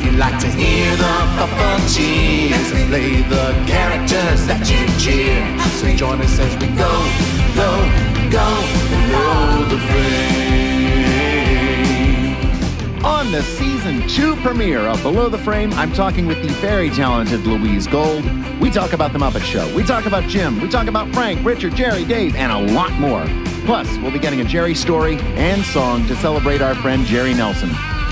If you like to hear the puppeteers and play the characters that you cheer, so join us as we go below the frame. On the Season 2 premiere of Below the Frame, I'm talking with the very talented Louise Gold. We talk about The Muppet Show. We talk about Jim. We talk about Frank, Richard, Jerry, Dave, and a lot more. Plus, we'll be getting a Jerry story and song to celebrate our friend Jerry Nelson.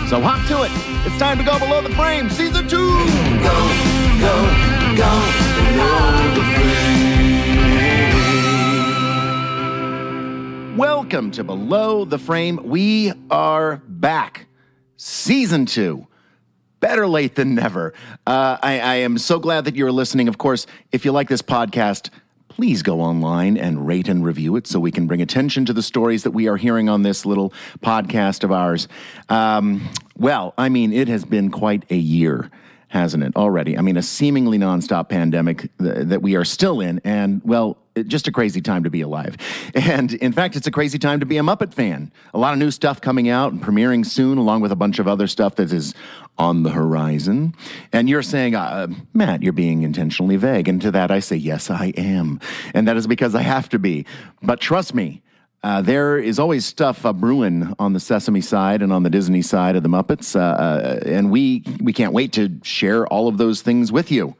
So hop to it. It's time to go Below the Frame, Season 2. Go below the frame. Welcome to Below the Frame. We are back. Season 2. Better late than never. I am so glad that you're listening. Of course, if you like this podcast, please go online and rate and review it so we can bring attention to the stories that we are hearing on this little podcast of ours. Well, I mean, it has been quite a year, hasn't it, already? I mean, a seemingly nonstop pandemic that we are still in, and, well, just a crazy time to be alive. And, in fact, it's a crazy time to be a Muppet fan. A lot of new stuff coming out and premiering soon, along with a bunch of other stuff that is on the horizon. And you're saying, Matt, you're being intentionally vague. And to that I say, yes, I am. And that is because I have to be. But trust me, there is always stuff brewing on the Sesame side and on the Disney side of the Muppets. And we can't wait to share all of those things with you.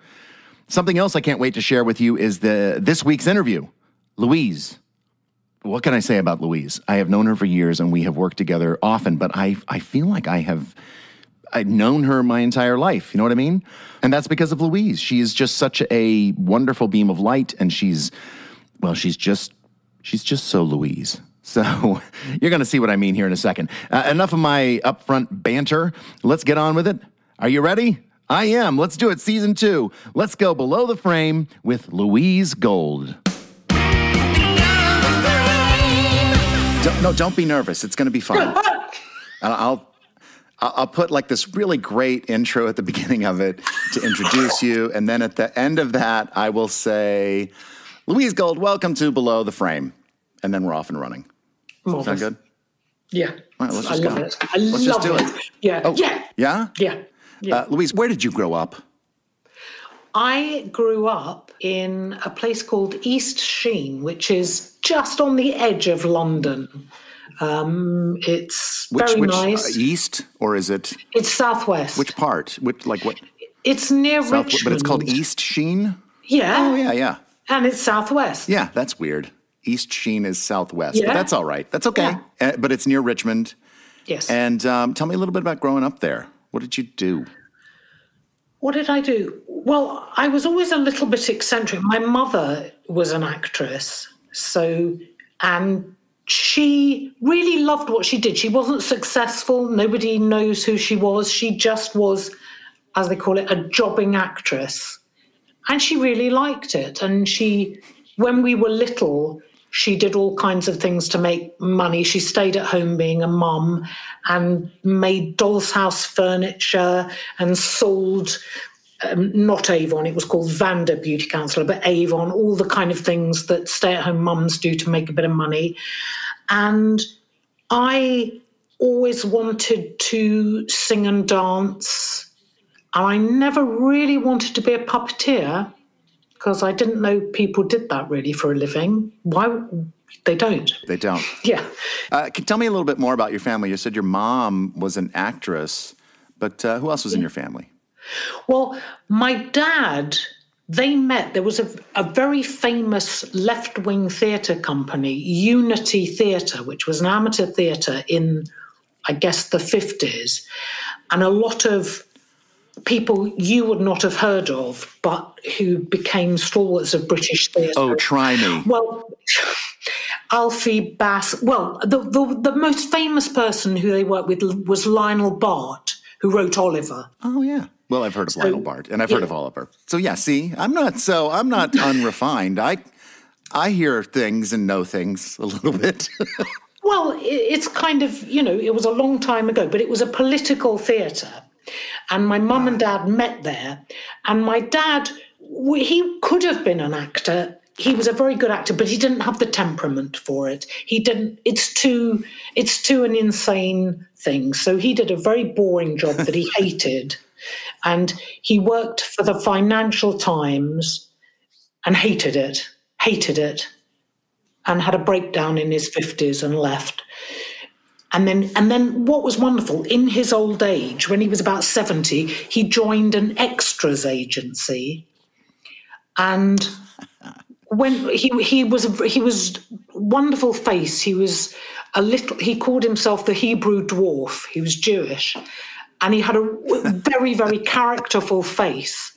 Something else I can't wait to share with you is this week's interview. Louise. What can I say about Louise? I have known her for years, and we have worked together often, but I feel like I've known her my entire life. You know what I mean? And that's because of Louise. She is just such a wonderful beam of light, and she's just so Louise. So you're going to see what I mean here in a second. Enough of my upfront banter. Let's get on with it. Are you ready? I am. Let's do it. Season 2. Let's go Below the Frame with Louise Gold. Don't be nervous. It's going to be fun. I'll put like this really great intro at the beginning of it to introduce you. And then at the end of that, I will say, Louise Gold, welcome to Below the Frame. And then we're off and running. Sound good? Yeah. All right, let's just I love go. it. Let's just do it. Yeah. Oh, yeah. Yeah? Yeah. Yeah. Louise, where did you grow up? I grew up in a place called East Sheen, which is just on the edge of London. It's very nice. East, or is it? It's southwest. Which part? What? It's near Richmond. But it's called East Sheen? Yeah. Oh, yeah. And it's southwest. Yeah, that's weird. East Sheen is southwest, yeah. But that's all right. That's okay. Yeah. But it's near Richmond. Yes. And tell me a little bit about growing up there. What did you do? What did I do? Well, I was always a little bit eccentric. My mother was an actress, and she really loved what she did. She wasn't successful. Nobody knows who she was. She just was, as they call it, a jobbing actress. And she really liked it. And when we were little, she did all kinds of things to make money. She stayed at home being a mum and made doll's house furniture and sold, not Avon, it was called Vander Beauty Counselor, but Avon, all the kind of things that stay-at-home mums do to make a bit of money. And I always wanted to sing and dance. And I never really wanted to be a puppeteer, because I didn't know people did that really for a living. Why? They don't. They don't. Yeah. Tell me a little bit more about your family. You said your mom was an actress, but who else was in your family? Well, my dad, they met. There was a very famous left-wing theatre company, Unity Theatre, which was an amateur theatre in, I guess, the 50s. And a lot of people you would not have heard of, but who became stalwarts of British theatre. Oh, try me. Well, Alfie Bass. Well, the most famous person who they worked with was Lionel Bart, who wrote Oliver. Oh, yeah. Well, I've heard of Lionel Bart, and I've heard of Oliver. So, yeah, see, I'm not unrefined. I hear things and know things a little bit. Well, it's kind of, it was a long time ago, but it was a political theatre. And my mum and dad met there. And my dad, he could have been an actor. He was a very good actor, but he didn't have the temperament for it. He didn't. It's too an insane thing. So he did a very boring job that he hated. And he worked for the Financial Times and hated it, and had a breakdown in his 50s and left. And then what was wonderful, in his old age, when he was about 70, he joined an extras agency. And when he was wonderful face, he called himself the Hebrew dwarf. He was Jewish. And he had a very, very characterful face.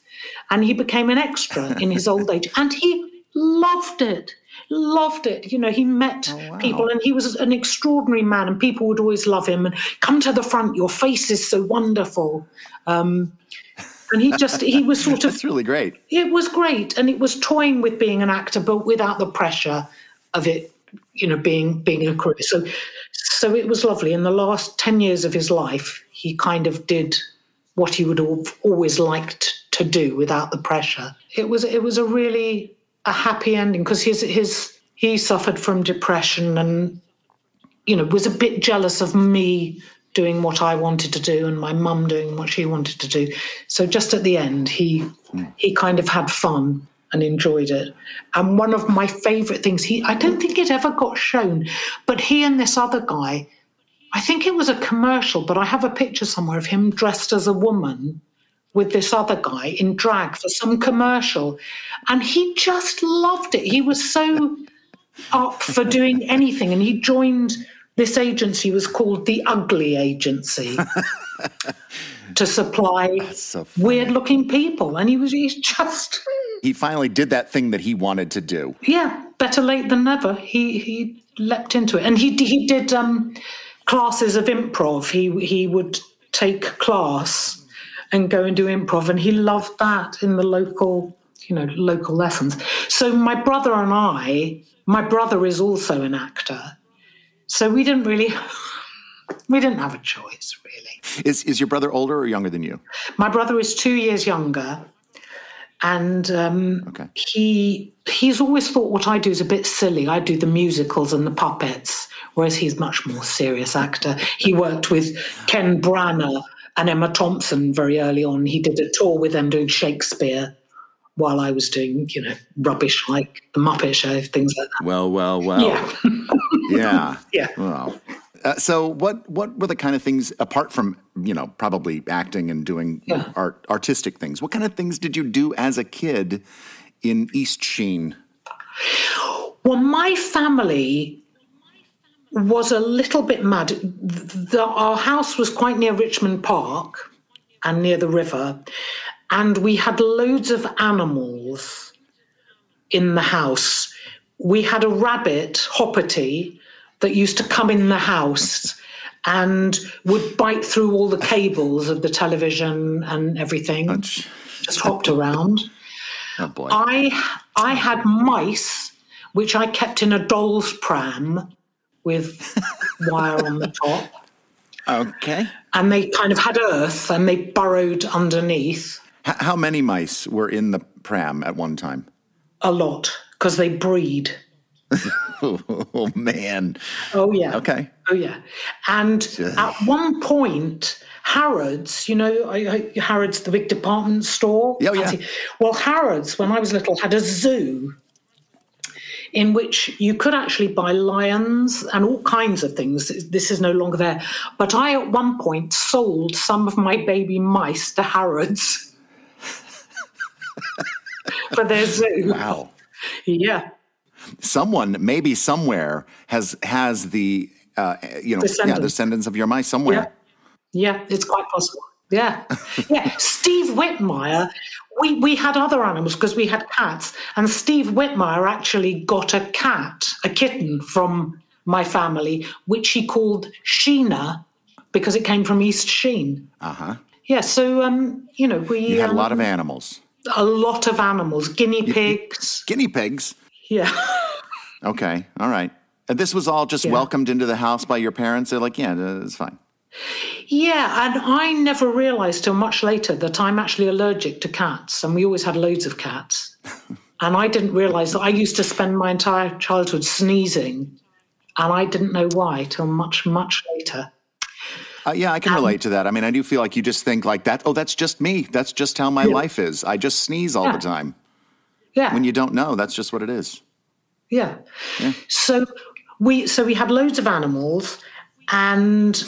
And he became an extra in his old age. And he loved it. You know, he met people, and he was an extraordinary man, and people would always love him and come to the front. Your face is so wonderful. And he was sort of... That's really great. It was great. And it was toying with being an actor, but without the pressure of it, you know, being a career. So it was lovely. In the last 10 years of his life, he kind of did what he would have always liked to do without the pressure. It was a really a happy ending, because he suffered from depression and, you know, was a bit jealous of me doing what I wanted to do and my mum doing what she wanted to do. So just at the end, he kind of had fun and enjoyed it. And one of my favourite things, I don't think it ever got shown, but he and this other guy, I think it was a commercial, but I have a picture somewhere of him dressed as a woman with this other guy in drag for some commercial. And he just loved it. He was so up for doing anything. And he joined this agency, was called the Ugly Agency, to supply weird-looking people. And he finally did that thing that he wanted to do. Yeah, better late than never. He leapt into it. And he did classes of improv. He would take class and go and do improv, and he loved that in the local lessons. So my brother is also an actor, so we didn't have a choice, really. Is your brother older or younger than you? My brother is 2 years younger, and he's always thought what I do is a bit silly. I do the musicals and the puppets, whereas he's much more serious actor. He worked with Ken Branagh and Emma Thompson very early on. He did a tour with them doing Shakespeare while I was doing, you know, rubbish like the Muppet Show, things like that. Well. Yeah. Yeah. Yeah. Well, so what were the kind of things, apart from, you know, probably acting and doing artistic things, what kind of things did you do as a kid in East Sheen? Well, my family was a little bit mad. Our house was quite near Richmond Park and near the river, and we had loads of animals in the house. We had a rabbit, Hoppity, that used to come in the house and would bite through all the cables of the television and everything. Just hopped around. Oh, boy. I had mice, which I kept in a doll's pram with wire on the top. Okay. And they kind of had earth, and they burrowed underneath. How many mice were in the pram at one time? A lot, because they breed. Oh, man. Oh, yeah. Okay. Oh, yeah. And at one point, Harrods, you know, Harrods, the big department store. Oh, yeah. Well, Harrods, when I was little, had a zoo in which you could actually buy lions and all kinds of things. This is no longer there. But I, at one point, sold some of my baby mice to Harrods for their zoo. Wow. Yeah. Someone, maybe somewhere, has the, descendants of your mice somewhere. Yeah, it's quite possible. Yeah. Yeah. Steve Whitmire, we had other animals because we had cats, and Steve Whitmire actually got a kitten from my family, which he called Sheena because it came from East Sheen. Uh-huh. Yeah, so, You had a lot of animals. A lot of animals. Guinea pigs. Guinea pigs? Yeah. Okay, all right. And this was all just welcomed into the house by your parents? They're like, yeah, it's fine. Yeah, and I never realised till much later that I'm actually allergic to cats, and we always had loads of cats. And I didn't realise that I used to spend my entire childhood sneezing, and I didn't know why till much, much later. Yeah, I can relate to that. I mean, I do feel like you just think like that, oh, that's just me. That's just how my life is. I just sneeze all the time. Yeah. When you don't know, that's just what it is. Yeah. So we had loads of animals, and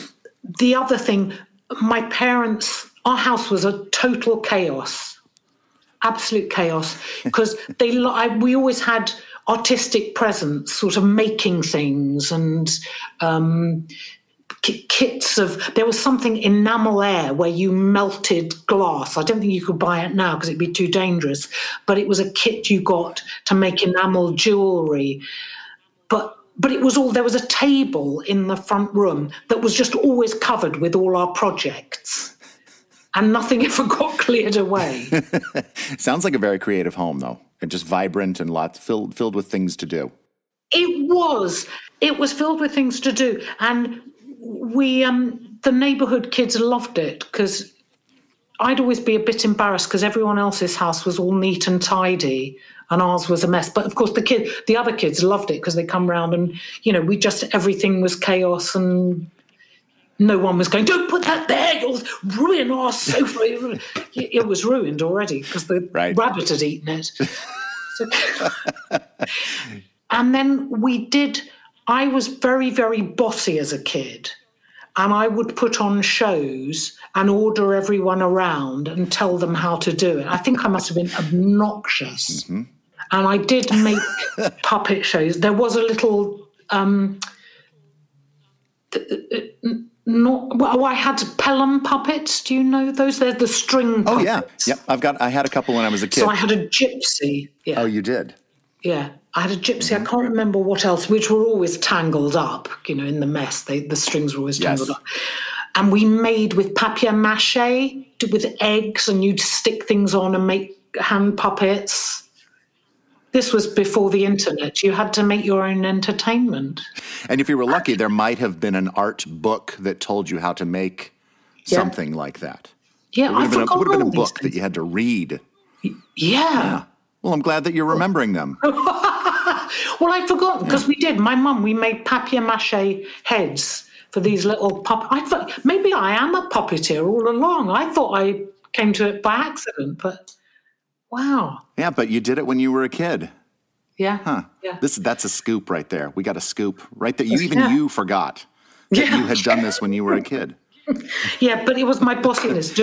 the other thing, my parents, our house was a total chaos, absolute chaos, because we always had artistic presence, sort of making things and kits of, there was something enamel air where you melted glass. I don't think you could buy it now because it'd be too dangerous, but it was a kit you got to make enamel jewelry. But it was all, there was a table in the front room that was just always covered with all our projects, and nothing ever got cleared away. Sounds like a very creative home, though, and just vibrant and lots filled with things to do. It was filled with things to do, and we the neighborhood kids loved it, because I'd always be a bit embarrassed because everyone else's house was all neat and tidy and ours was a mess. But of course the other kids loved it because they come round and, everything was chaos and no one was going, don't put that there, you'll ruin our sofa. It was ruined already because the rabbit had eaten it. And then I was very, very bossy as a kid, and I would put on shows and order everyone around and tell them how to do it. I think I must have been obnoxious. Mm-hmm. And I did make puppet shows. There was a little... I had Pelham puppets. Do you know those? They're the string puppets. Oh, yeah. I had a couple when I was a kid. So I had a gypsy. Yeah. Oh, you did? Yeah. I had a gypsy. I can't remember what else, which were always tangled up, in the mess. The strings were always tangled up. And we made with papier-mâché, with eggs, and you'd stick things on and make hand puppets. This was before the internet. You had to make your own entertainment. And if you were lucky, there might have been an art book that told you how to make something like that. Yeah, I forgot. It would have been a book that you had to read. Yeah. Well, I'm glad that you're remembering them. Well, I'd forgotten because we did. My mum, we made papier-mâché heads for these little puppets. Maybe I am a puppeteer all along. I thought I came to it by accident, but wow. Yeah, but you did it when you were a kid. Yeah. Huh. Yeah. That's a scoop right there. We got a scoop right there. You forgot that you had done this when you were a kid. Yeah, but it was my bossiness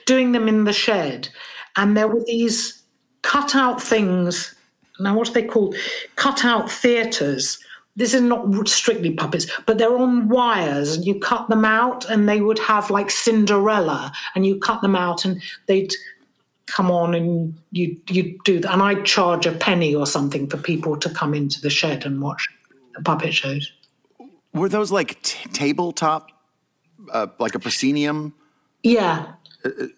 doing them in the shed. And there were these cut-out things. Now, what are they called? Cut-out theatres. This is not strictly puppets, but they're on wires, and you cut them out, and they would have like Cinderella, and you cut them out, and they'd come on, and you do that. And I'd charge a penny or something for people to come into the shed and watch the puppet shows. Were those like tabletop, like a proscenium? Yeah.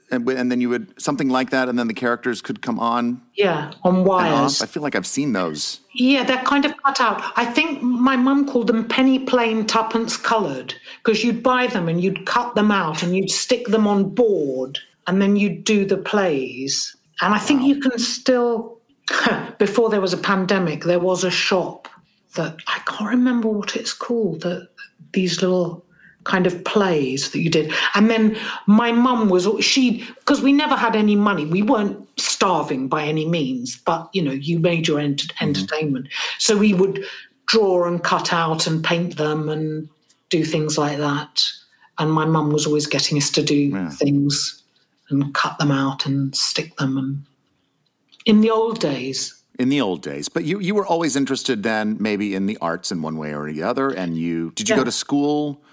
And then you would, something like that, and then the characters could come on? Yeah, on wires. I feel like I've seen those. Yeah, they're kind of cut out. I think my mum called them penny plain, tuppence coloured, because you'd buy them and you'd cut them out and you'd stick them on board, and then you'd do the plays. And I think you can still, before there was a pandemic, there was a shop that, I can't remember what it's called, these little kind of plays that you did. And then my mum because we never had any money. We weren't starving by any means, but, you made your entertainment. So we would draw and cut out and paint them and do things like that. And my mum was always getting us to do things and cut them out and stick them. And in the old days. But you were always interested then maybe in the arts in one way or the other. And did you go to school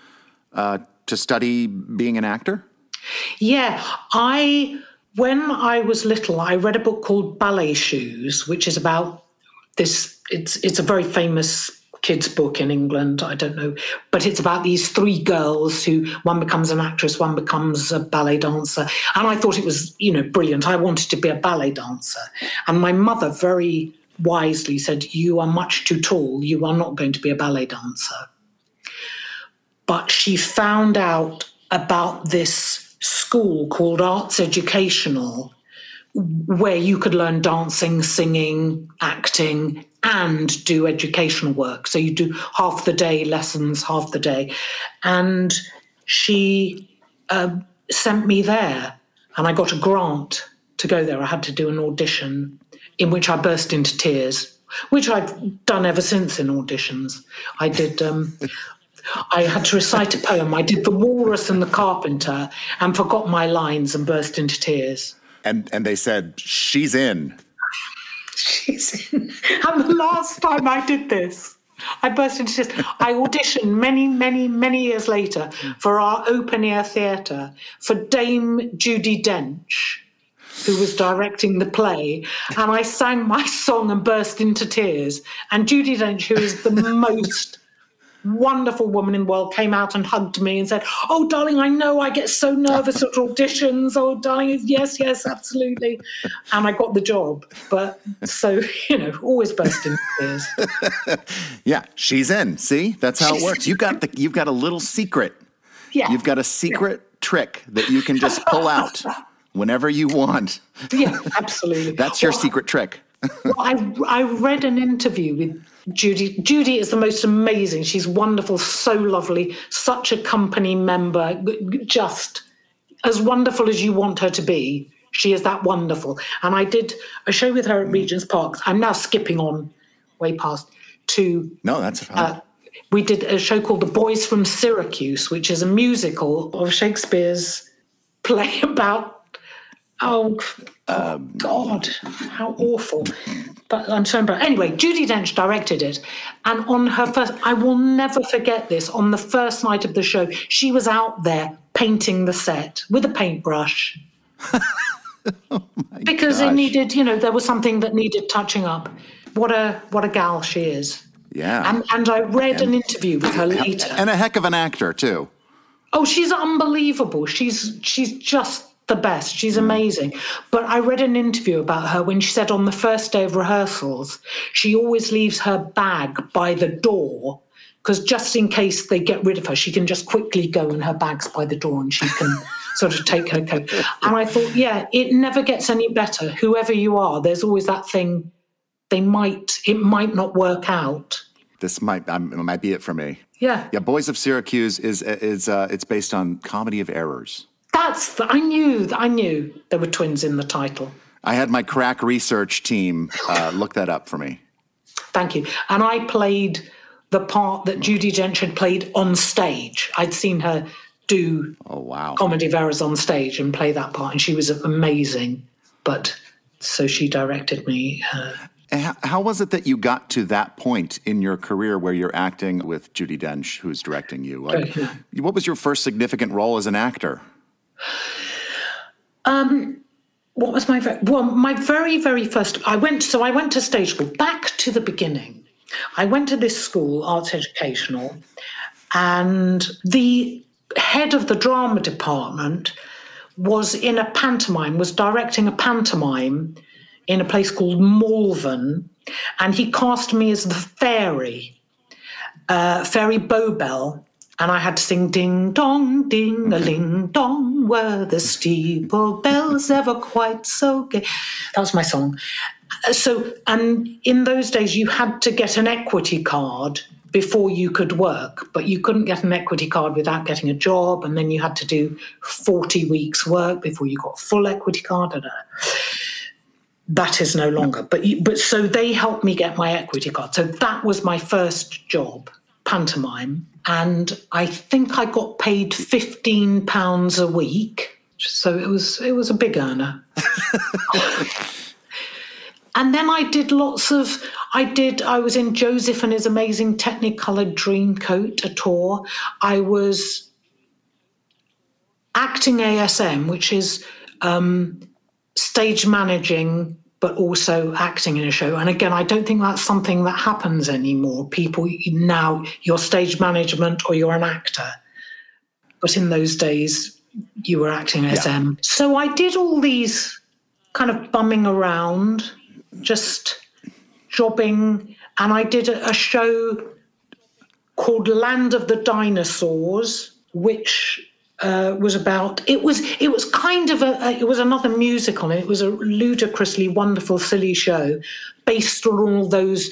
to study being an actor? Yeah, when I was little, I read a book called Ballet Shoes, which is about this. It's a very famous kids' book in England. I don't know, but it's about these three girls who one becomes an actress, one becomes a ballet dancer, and I thought it was brilliant. I wanted to be a ballet dancer, and my mother very wisely said, "You are much too tall. You are not going to be a ballet dancer." But she found out about this school called Arts Educational, where you could learn dancing, singing, acting, and do educational work. So you do half the day lessons, half the day. And she sent me there, and I got a grant to go there. I had to do an audition in which I burst into tears, which I've done ever since in auditions. I did... I had to recite a poem. I did The Walrus and the Carpenter and forgot my lines and burst into tears. And they said, she's in. She's in. And the last time I did this, I burst into tears. I auditioned many years later for our open-air theatre for Dame Judi Dench, who was directing the play, and I sang my song and burst into tears. And Judi Dench, who is the most wonderful woman in the world, came out and hugged me and said, "Oh, darling, I know I get so nervous at auditions. Oh, darling, yes, absolutely." And I got the job. But so, always burst into tears. Yeah, she's in. See, that's how it works. You've got a little secret. Yeah. You've got a secret trick that you can just pull out whenever you want. Yeah, absolutely. That's your secret trick. Well, I read an interview with Judy. Judy is the most amazing. She's wonderful, so lovely, such a company member, just as wonderful as you want her to be. She is that wonderful. And I did a show with her at Regent's Park. I'm now skipping on way past to... No, that's fine. We did a show called The Boys from Syracuse, which is a musical of Shakespeare's play about... Oh, God, how awful. But I'm so embarrassed. Anyway, Judi Dench directed it. And on her first, I will never forget this, on the first night of the show, she was out there painting the set with a paintbrush. Because it needed, there was something that needed touching up. What a gal she is. Yeah. And I read an interview with her later. And a heck of an actor, too. Oh, she's unbelievable. She's just the best. She's amazing. But I read an interview about her when she said on the first day of rehearsals, she always leaves her bag by the door because just in case they get rid of her, she can just quickly go and her bag's by the door and she can sort of take her coat. And I thought, it never gets any better. Whoever you are, there's always that thing, it might not work out. This might be it for me. Yeah. Yeah, Boys of Syracuse is it's based on Comedy of Errors. I knew there were twins in the title. I had my crack research team look that up for me. Thank you. And I played the part that Judi Dench had played on stage. I'd seen her do Comedy of Errors on stage and play that part, and she was amazing. But so she directed me. How was it that you got to that point in your career where you're acting with Judi Dench, who's directing you? What was your first significant role as an actor? What was my very, very first? I went to stage school. Back to the beginning, I went to this school, Arts Educational, and the head of the drama department was directing a pantomime in a place called Malvern, and he cast me as the fairy Bobel. And I had to sing ding dong, ding a ling dong, were the steeple bells ever quite so gay? That was my song. And in those days, you had to get an equity card before you could work, but you couldn't get an equity card without getting a job, and then you had to do 40 weeks work before you got a full equity card. That is no longer. But so they helped me get my equity card. So that was my first job, pantomime. And I think I got paid £15 a week. So it was a big earner. And then I did I was in Joseph and His Amazing Technicolor Dreamcoat, a tour. I was acting ASM, which is stage managing, but also acting in a show. And again, I don't think that's something that happens anymore. People now, you're stage management or you're an actor. But in those days, you were acting ASM. Yeah. So I did all these kind of bumming around, just jobbing. And I did a show called Land of the Dinosaurs, which was about, it was kind of it was another musical, and it was a ludicrously wonderful, silly show based on all those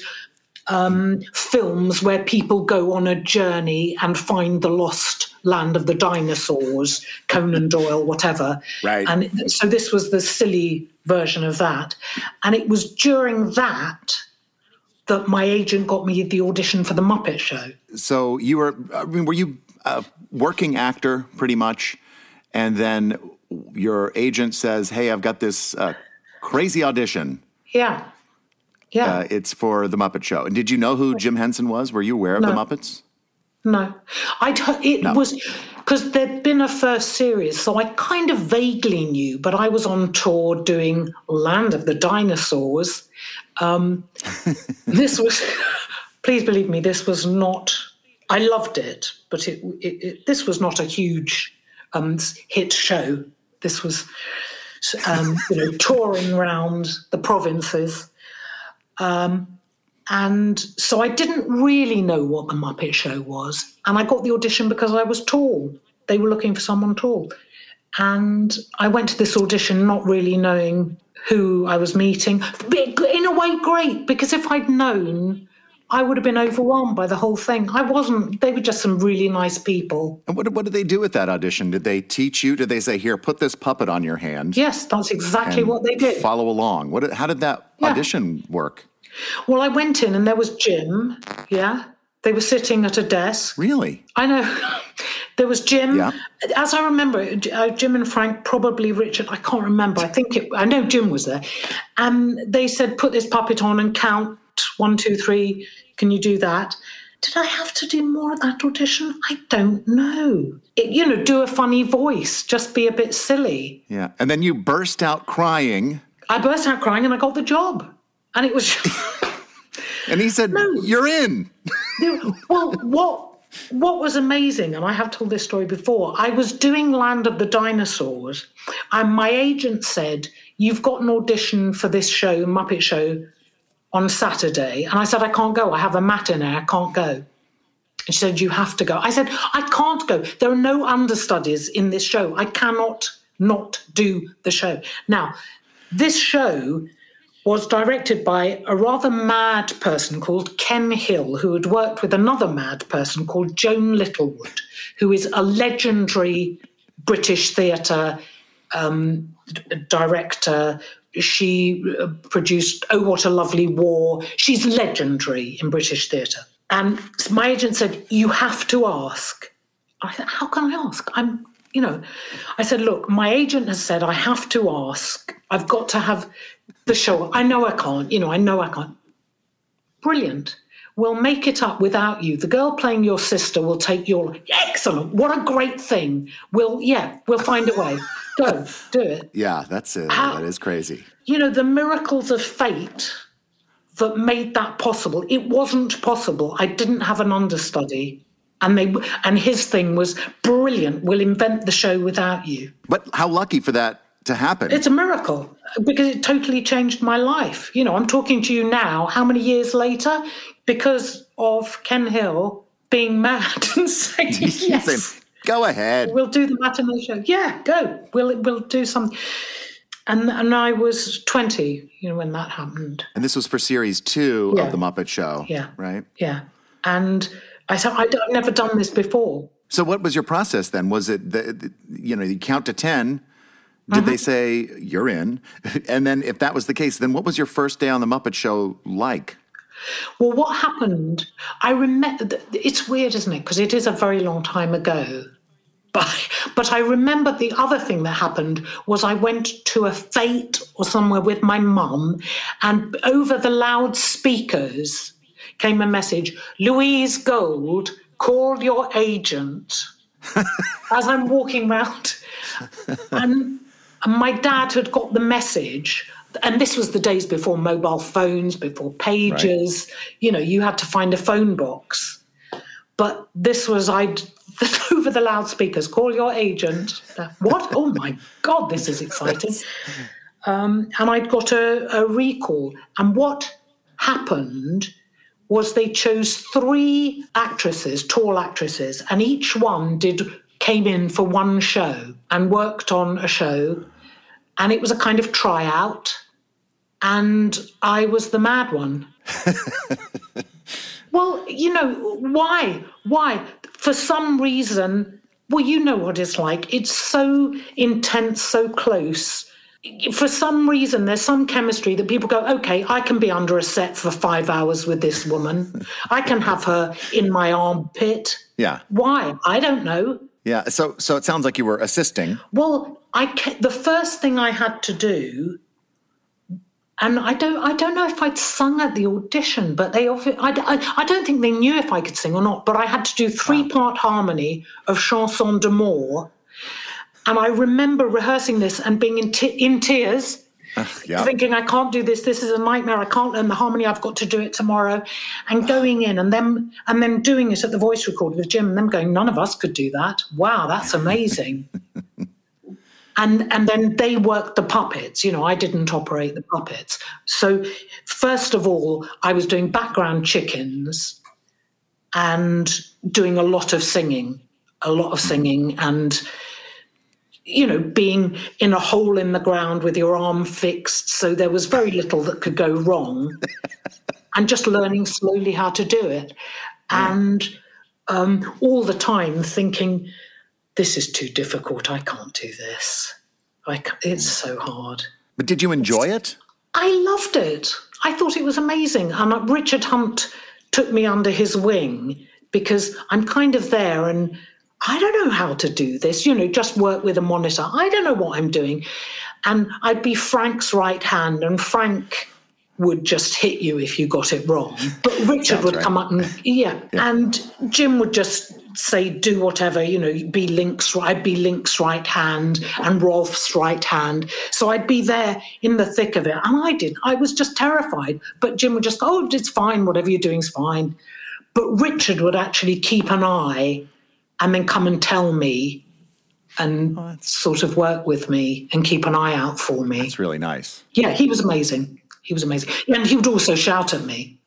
films where people go on a journey and find the lost Land of the Dinosaurs, Conan Doyle, whatever. Right. And so this was the silly version of that. And it was during that my agent got me the audition for the Muppet Show. So you were, were you a working actor pretty much? And then your agent says, hey, I've got this crazy audition. Yeah. Yeah. It's for the Muppet Show. And did you know who Jim Henson was? Were you aware of the Muppets? No. It was because there'd been a first series, so I kind of vaguely knew, but I was on tour doing Land of the Dinosaurs. This was, please believe me, this was not, I loved it, but this was not a huge hit show. This was, touring around the provinces. And so I didn't really know what the Muppet Show was. And I got the audition because I was tall. They were looking for someone tall. And I went to this audition not really knowing who I was meeting. In a way, great, because if I'd known, I would have been overwhelmed by the whole thing. I wasn't. They were just some really nice people. And what did they do with that audition? Did they teach you? Did they say, here, put this puppet on your hand? Yes, that's exactly what they did. Follow along. How did that audition work? Well, I went in and there was Jim, They were sitting at a desk. Really? I know. There was Jim. Yeah. As I remember, Jim and Frank, probably Richard, I can't remember. I know Jim was there. And they said, put this puppet on and count 1, 2, 3. Can you do that? Did I have to do more of that audition? I don't know. Do a funny voice, just be a bit silly. Yeah. And then you burst out crying. I burst out crying and I got the job. And it was... And he said, you're in. Well, what was amazing, and I have told this story before, I was doing Land of the Dinosaurs, and my agent said, you've got an audition for this show, Muppet Show, on Saturday. And I said, I can't go. I have a matinee. I can't go. And she said, you have to go. I said, I can't go. There are no understudies in this show. I cannot not do the show. Now, this show was directed by a rather mad person called Ken Hill, who had worked with another mad person called Joan Littlewood, who is a legendary British theatre director. She produced Oh, What a Lovely War. She's legendary in British theatre. And my agent said, you have to ask. I said, how can I ask? I said, look, my agent has said I have to ask. I've got to have the show. I know I can't. I know I can't. Brilliant. We'll make it up without you. The girl playing your sister will take your... Excellent. What a great thing. We'll find a way. Go, do it. Yeah, that's it. That is crazy. The miracles of fate that made that possible. It wasn't possible. I didn't have an understudy. And his thing was brilliant. We'll invent the show without you. But how lucky for that to happen. It's a miracle because it totally changed my life. I'm talking to you now, how many years later? Because of Ken Hill being mad and saying, yes. Go ahead. We'll do the matinee show. Yeah, go. We'll do something. And I was 20, when that happened. And this was for series 2 of the Muppet Show. Yeah. Right? Yeah. And I said, I've never done this before. So what was your process then? Was it, you count to 10. Did they say, you're in? And then if that was the case, then what was your first day on the Muppet Show like? Well, what happened, I remember, it's weird, isn't it? Because it is a very long time ago. But I remember the other thing that happened was I went to a fete or somewhere with my mum, and over the loudspeakers came a message, Louise Gold, call your agent. As I'm walking round. And my dad had got the message, and this was the days before mobile phones, before pagers. Right. You had to find a phone box. But this was, over the loudspeakers, call your agent. What? Oh, my God, this is exciting. And I'd got a recall. And what happened was they chose 3 actresses, tall actresses, and each one came in for one show and worked on a show. And it was a kind of tryout. And I was the mad one. Well, why? For some reason, Well, you know what it's like. It's so intense, so close. For some reason, there's some chemistry that people go, okay, I can be under a set for 5 hours with this woman. I can have her in my armpit. Yeah. Why? I don't know. Yeah. So it sounds like you were assisting. Well, the first thing I had to do, and I don't know if I'd sung at the audition, but I don't think they knew if I could sing or not, but I had to do 3-part harmony of Chanson d'amour. And I remember rehearsing this and being in tears, thinking, I can't do this. This is a nightmare. I can't learn the harmony. I've got to do it tomorrow. And going in and then doing it at the voice recorder with Jim and them going, none of us could do that. Wow, that's amazing. And then they worked the puppets. You know, I didn't operate the puppets. So first of all, I was doing background chickens and doing a lot of singing and, you know, being in a hole in the ground with your arm fixed. So there was very little that could go wrong and just learning slowly how to do it. And all the time thinking, this is too difficult. I can't do this. It's so hard. But did you enjoy it? I loved it. I thought it was amazing. And Richard Hunt took me under his wing because I'm kind of there and I don't know how to do this, you know, just work with a monitor. I don't know what I'm doing. And I'd be Frank's right hand and Frank would just hit you if you got it wrong. But Richard would come up and, and Jim would just say, do whatever, you know, I'd be Link's right hand and Rolf's right hand. So I'd be there in the thick of it. And I was just terrified. But Jim would just go, oh, it's fine, whatever you're doing is fine. But Richard would actually keep an eye and then come and tell me and sort of work with me and keep an eye out for me. That's really nice. Yeah, he was amazing. He was amazing. And he would also shout at me.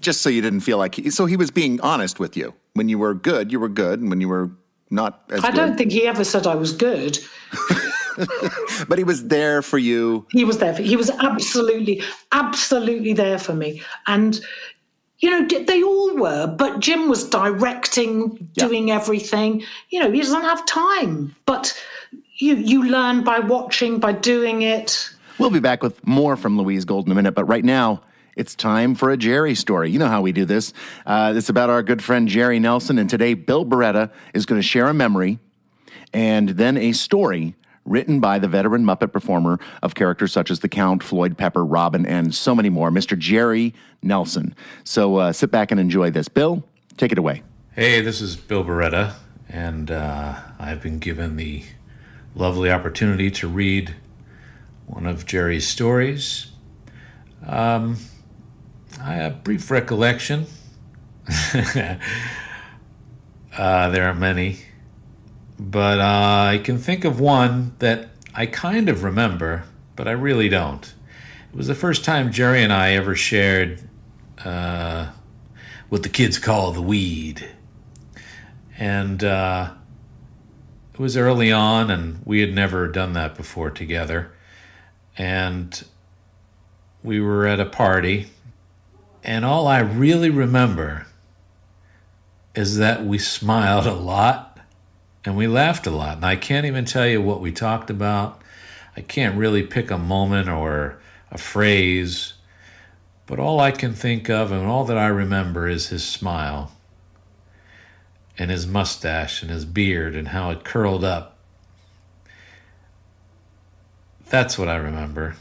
Just so you didn't feel like so he was being honest with you. When you were good, and when you were not as good. I don't think he ever said I was good. But he was there for you. He was absolutely, absolutely there for me. And you know, they all were, but Jim was directing, doing everything. You know, he doesn't have time. But you learn by watching, by doing it. We'll be back with more from Louise Gold in a minute, but right now, it's time for a Jerry story. You know how we do this. It's about our good friend Jerry Nelson, and today Bill Barretta is going to share a memory and then a story written by the veteran Muppet performer of characters such as the Count, Floyd Pepper, Robin, and so many more, Mr. Jerry Nelson. So sit back and enjoy this. Bill, take it away. Hey, this is Bill Barretta, and I've been given the lovely opportunity to read one of Jerry's stories. I have a brief recollection. There are many. But I can think of one that I kind of remember, but I really don't. It was the first time Jerry and I ever shared what the kids call the weed. And it was early on, and we had never done that before together. And we were at a party, and all I really remember is that we smiled a lot. And we laughed a lot, and I can't even tell you what we talked about. I can't really pick a moment or a phrase, but all I can think of and all that I remember is his smile and his mustache and his beard and how it curled up. That's what I remember,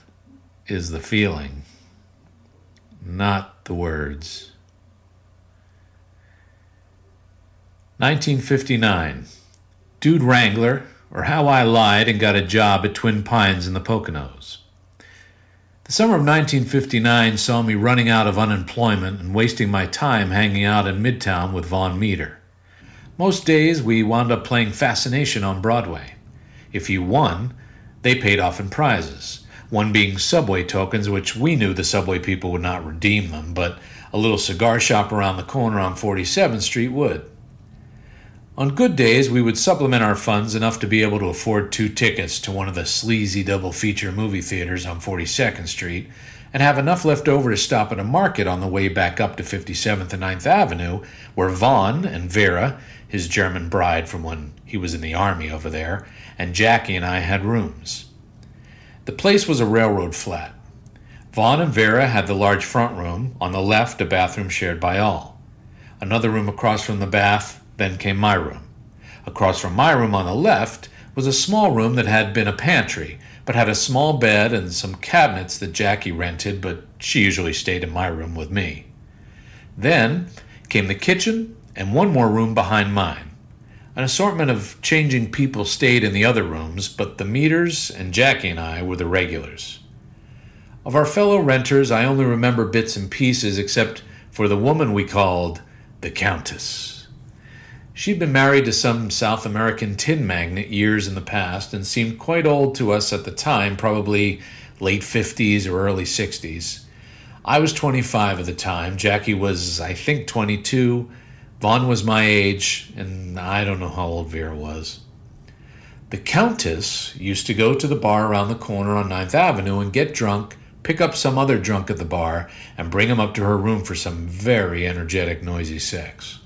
is the feeling, not the words. 1959. Dude Wrangler, or How I Lied and Got a Job at Twin Pines in the Poconos. The summer of 1959 saw me running out of unemployment and wasting my time hanging out in Midtown with Von Meter. Most days we wound up playing Fascination on Broadway. If you won, they paid off in prizes, one being subway tokens, which we knew the subway people would not redeem them, but a little cigar shop around the corner on 47th Street would. On good days, we would supplement our funds enough to be able to afford 2 tickets to one of the sleazy double-feature movie theaters on 42nd Street and have enough left over to stop at a market on the way back up to 57th and 9th Avenue, where Vaughn and Vera, his German bride from when he was in the army over there, and Jackie and I had rooms. The place was a railroad flat. Vaughn and Vera had the large front room, on the left a bathroom shared by all. Another room across from the bath, then came my room. Across from my room on the left was a small room that had been a pantry, but had a small bed and some cabinets that Jackie rented, but she usually stayed in my room with me. Then came the kitchen and one more room behind mine. An assortment of changing people stayed in the other rooms, but the meters and Jackie and I were the regulars. Of our fellow renters, I only remember bits and pieces except for the woman we called the Countess. She'd been married to some South American tin magnate years in the past and seemed quite old to us at the time, probably late 50s or early 60s. I was 25 at the time. Jackie was, I think, 22. Vaughn was my age, and I don't know how old Vera was. The Countess used to go to the bar around the corner on 9th Avenue and get drunk, pick up some other drunk at the bar, and bring him up to her room for some very energetic, noisy sex.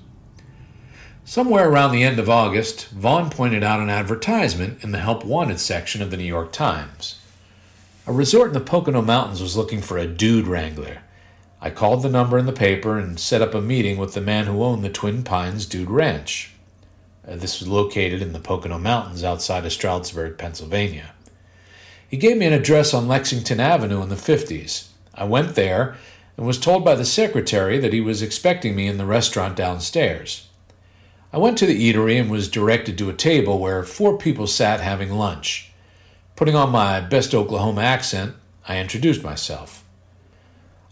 Somewhere around the end of August, Vaughn pointed out an advertisement in the Help Wanted section of the New York Times. A resort in the Pocono Mountains was looking for a dude wrangler. I called the number in the paper and set up a meeting with the man who owned the Twin Pines Dude Ranch. This was located in the Pocono Mountains outside of Stroudsburg, Pennsylvania. He gave me an address on Lexington Avenue in the 50s. I went there and was told by the secretary that he was expecting me in the restaurant downstairs. I went to the eatery and was directed to a table where 4 people sat having lunch. Putting on my best Oklahoma accent, I introduced myself.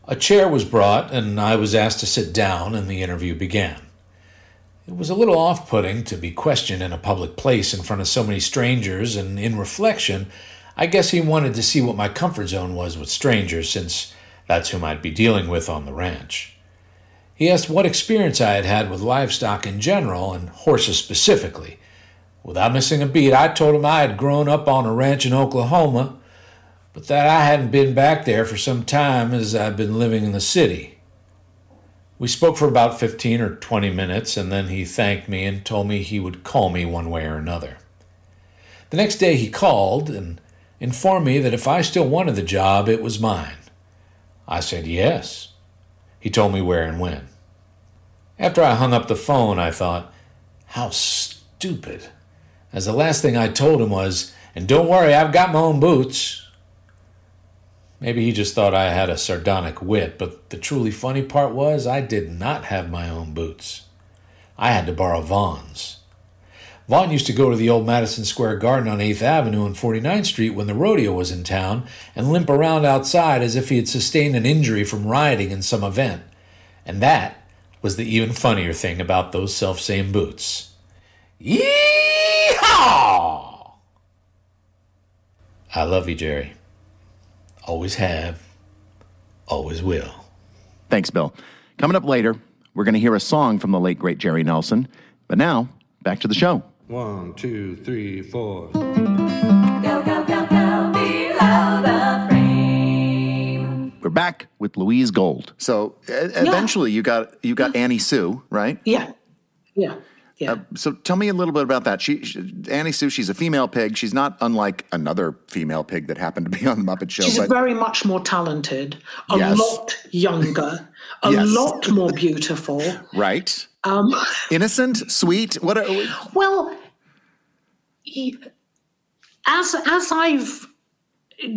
A chair was brought, and I was asked to sit down, and the interview began. It was a little off-putting to be questioned in a public place in front of so many strangers, and in reflection, I guess he wanted to see what my comfort zone was with strangers, since that's whom I'd be dealing with on the ranch. He asked what experience I had had with livestock in general, and horses specifically. Without missing a beat, I told him I had grown up on a ranch in Oklahoma, but that I hadn't been back there for some time as I'd been living in the city. We spoke for about 15 or 20 minutes, and then he thanked me and told me he would call me one way or another. The next day he called and informed me that if I still wanted the job, it was mine. I said yes. He told me where and when. After I hung up the phone, I thought, how stupid, as the last thing I told him was, and don't worry, I've got my own boots. Maybe he just thought I had a sardonic wit, but the truly funny part was I did not have my own boots. I had to borrow Vaughn's. Vaughn used to go to the old Madison Square Garden on 8th Avenue and 49th Street when the rodeo was in town and limp around outside as if he had sustained an injury from riding in some event. And that was the even funnier thing about those self-same boots. Yee-haw! I love you, Jerry. Always have, always will. Thanks, Bill. Coming up later, we're going to hear a song from the late, great Jerry Nelson. But now, back to the show. 1, 2, 3, 4. Go, go, go, go, below the frame. We're back with Louise Gold. So eventually you got Annie Sue, right? Yeah. So tell me a little bit about that. Annie Sue, she's a female pig. She's not unlike another female pig that happened to be on the Muppet Show. She's very much more talented, a lot younger, a lot more beautiful. Right. Innocent, sweet. Well, as I've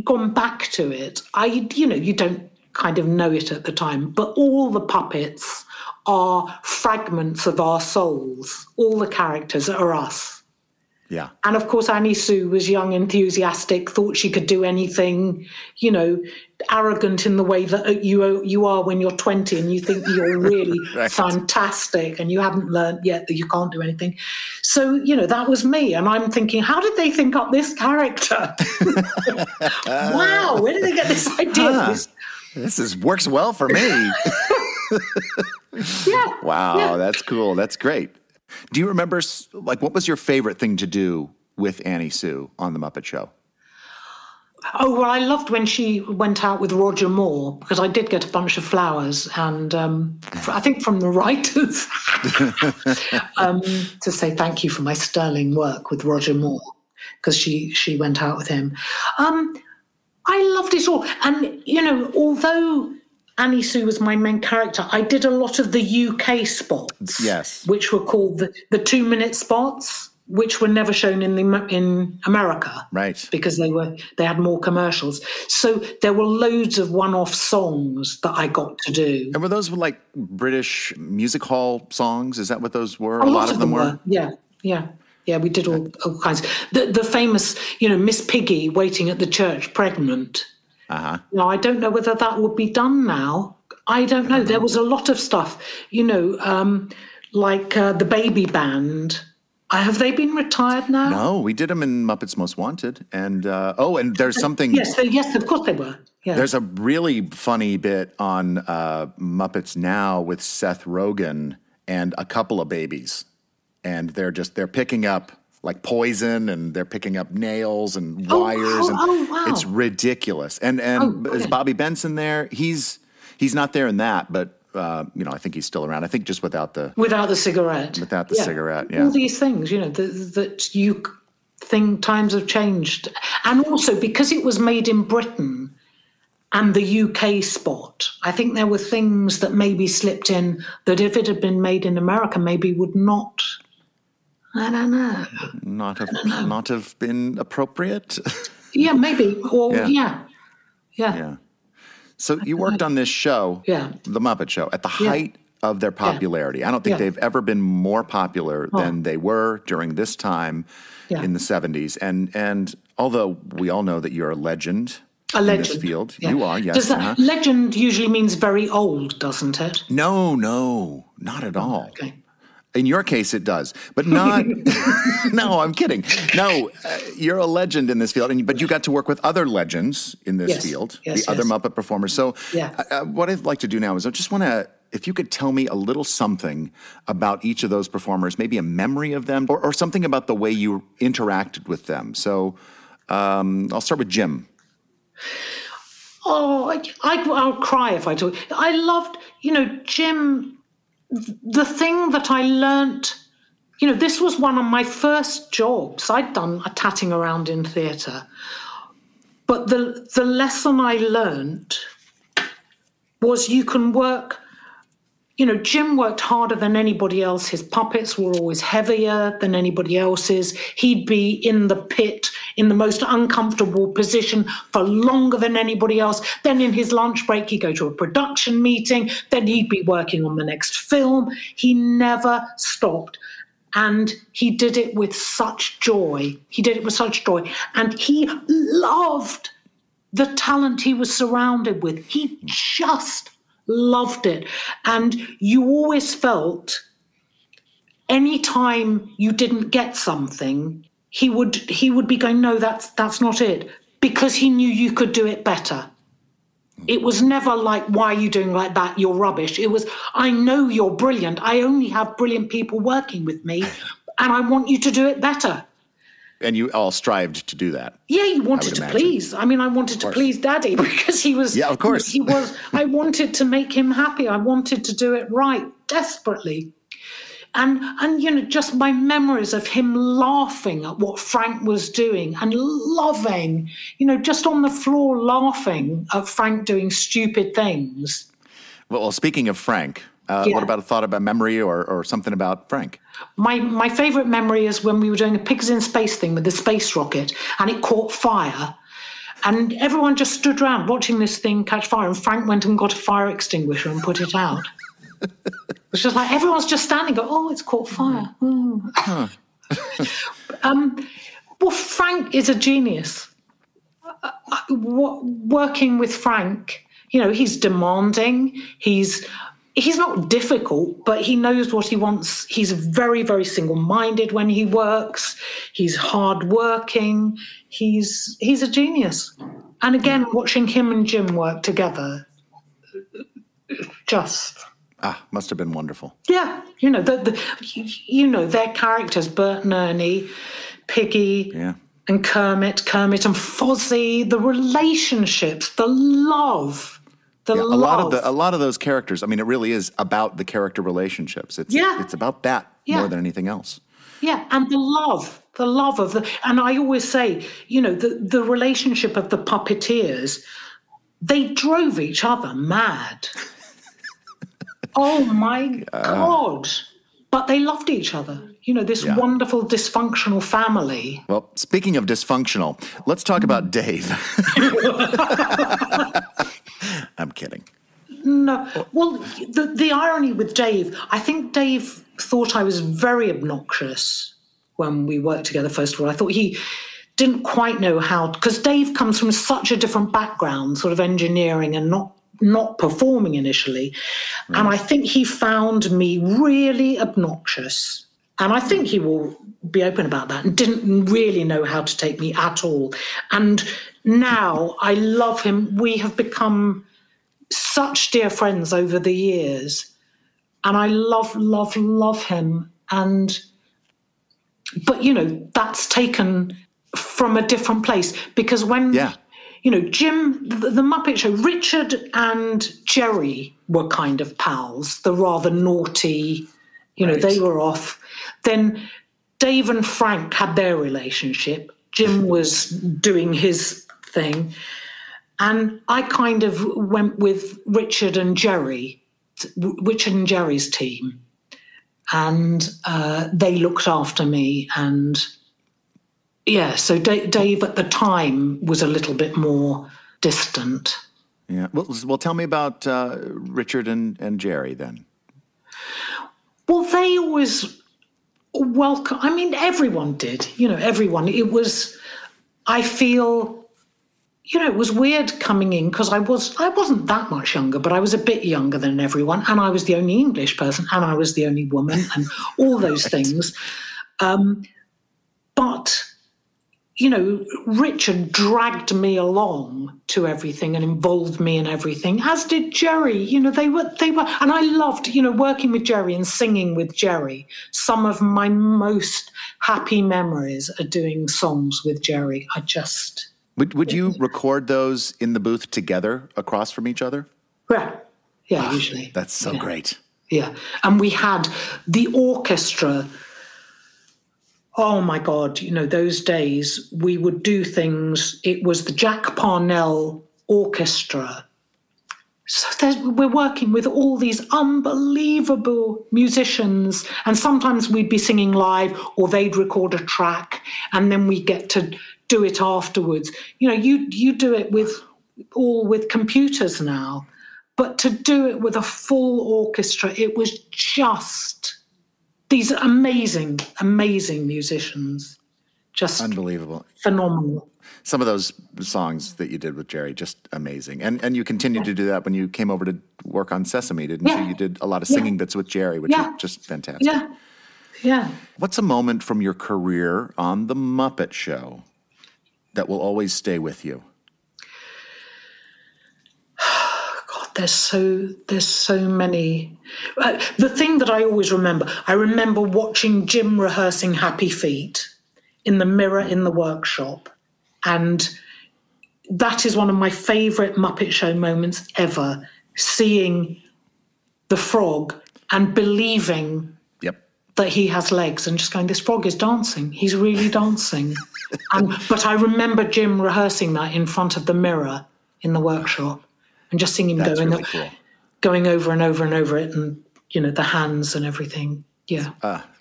gone back to it, you don't kind of know it at the time, but all the puppets are fragments of our souls. All the characters are us. Yeah. And of course, Annie Sue was young, enthusiastic, thought she could do anything, arrogant in the way that you are when you're 20 and you think you're really fantastic and you haven't learned yet that you can't do anything. So, that was me. And I'm thinking, how did they think up this character? Wow, where did they get this idea? This works well for me. Yeah. Wow, yeah. That's cool. That's great. Do you remember, what was your favorite thing to do with Annie Sue on the Muppet Show? Oh, well, I loved when she went out with Roger Moore, because I did get a bunch of flowers, and I think from the writers, to say thank you for my sterling work with Roger Moore, because she went out with him. I loved it all. And, although Annie Sue was my main character, I did a lot of the UK spots. Yes. Which were called the 2-minute spots, which were never shown in America. Right. Because they had more commercials. So there were loads of one-off songs that I got to do. And were those like British music hall songs? Is that what those were? A lot of them were. Yeah, we did all kinds. The famous, Miss Piggy waiting at the church pregnant. Uh-huh. Now, I don't know whether that would be done now. I don't know. There was a lot of stuff, like the baby band. Have they been retired now? No, we did them in Muppets Most Wanted. And, and there's something... Yes, of course they were. Yeah. There's a really funny bit on Muppets Now with Seth Rogen and a couple of babies. And they're picking up like poison, and they're picking up nails and wires. Wow. It's ridiculous. And is Bobby Benson there? He's not there in that, but... I think he's still around. I think just without the cigarette. Without the cigarette, yeah. All these things, that you think times have changed. And also because it was made in Britain and the UK spot, I think there were things that maybe slipped in that if it had been made in America, maybe would not. I don't know. Not have been appropriate. Yeah, maybe. Or yeah. So you worked on this show, The Muppet Show, at the height of their popularity. I don't think they've ever been more popular than they were during this time in the 70s. And although we all know that you're a legend in this field, you are, yes. Does that legend usually means very old, doesn't it? No, not at all. Okay. In your case, it does, but not. No, I'm kidding. No, you're a legend in this field, but you got to work with other legends in this field, other Muppet performers. So, what I'd like to do now is I just want to, if you could tell me a little something about each of those performers, maybe a memory of them, or something about the way you interacted with them. So, I'll start with Jim. Oh, I'll cry if I talk. I loved, Jim. The thing that I learnt, this was one of my first jobs. I'd done a tatting around in theatre. But the lesson I learnt was you can work, Jim worked harder than anybody else. His puppets were always heavier than anybody else's. He'd be in the pit in the most uncomfortable position for longer than anybody else. Then in his lunch break, he'd go to a production meeting. Then he'd be working on the next film. He never stopped. And he did it with such joy. And he loved the talent he was surrounded with. He just loved it. And you always felt anytime you didn't get something, he would be going, no, that's not it, because he knew you could do it better. It was never like, why are you doing like that? You're rubbish. It was, I know you're brilliant. I only have brilliant people working with me, and I want you to do it better. And you all strived to do that. Yeah, you wanted to please. I mean, I wanted to please Daddy because he was... Yeah, of course. He was. I wanted to make him happy. I wanted to do it right, desperately. And just my memories of him laughing at what Frank was doing and loving, just on the floor laughing at Frank doing stupid things. Well, speaking of Frank, what about a thought about memory or something about Frank? My favourite memory is when we were doing a Pigs in Space thing with the space rocket and it caught fire. And everyone just stood around watching this thing catch fire, and Frank went and got a fire extinguisher and put it out. It's just like everyone's just standing, go, oh, it's caught fire. Oh. Well, Frank is a genius. Working with Frank, he's demanding. He's not difficult, but he knows what he wants. He's very, very single-minded when he works. He's hard-working. He's a genius. And again, watching him and Jim work together, just... must have been wonderful. Yeah, their characters, Bert and Ernie, Piggy. Yeah. and Kermit and Fozzie, the relationships, the love. A lot of those characters. I mean, it really is about the character relationships. It's about that more than anything else. Yeah, and the love of and I always say, the relationship of the puppeteers, they drove each other mad. Oh my God. But they loved each other. This wonderful dysfunctional family. Well, speaking of dysfunctional, let's talk about Dave. I'm kidding. No. Well, the irony with Dave, I think Dave thought I was very obnoxious when we worked together, first of all. I thought he didn't quite know how, because Dave comes from such a different background, sort of engineering and not performing initially. Right. And I think he found me really obnoxious. And I think he will be open about that, and didn't really know how to take me at all. And now I love him. We have become such dear friends over the years. And I love, love, love him. But that's taken from a different place, because when, Jim, the Muppet Show, Richard and Jerry were kind of pals, the rather naughty, they were off. Then Dave and Frank had their relationship. Jim was doing his thing. And I kind of went with Richard and Jerry's team. And they looked after me. And so Dave at the time was a little bit more distant. Yeah. Well, tell me about Richard and Jerry then. Well, they always welcome. I mean, everyone did. Everyone. It was. I feel. It was weird coming in, because I wasn't that much younger, but I was a bit younger than everyone, and I was the only English person, and I was the only woman, and all those things. But Richard dragged me along to everything and involved me in everything, as did Jerry. They were, and I loved, working with Jerry and singing with Jerry. Some of my most happy memories are doing songs with Jerry. Would you record those in the booth together across from each other? Yeah, usually. That's so great. Yeah, and we had the orchestra. Oh, my God, those days we would do things. It was the Jack Parnell Orchestra. So we're working with all these unbelievable musicians, and sometimes we'd be singing live, or they'd record a track, and then we get to do it afterwards. You do it with computers now, but to do it with a full orchestra, it was just these amazing, amazing musicians. Just unbelievable. Phenomenal. Some of those songs that you did with Jerry, just amazing. And you continued to do that when you came over to work on Sesame, didn't you? You did a lot of singing bits with Jerry, which is just fantastic. Yeah. What's a moment from your career on The Muppet Show that will always stay with you? God, there's so many. The thing that I always remember, I remember watching Jim rehearsing Happy Feet in the mirror in the workshop. And that is one of my favourite Muppet Show moments ever, seeing the frog and believing that he has legs, and just going, this frog is dancing. He's really dancing. But I remember Jim rehearsing that in front of the mirror in the workshop, and just seeing him going over and over and over it, and, the hands and everything. Yeah.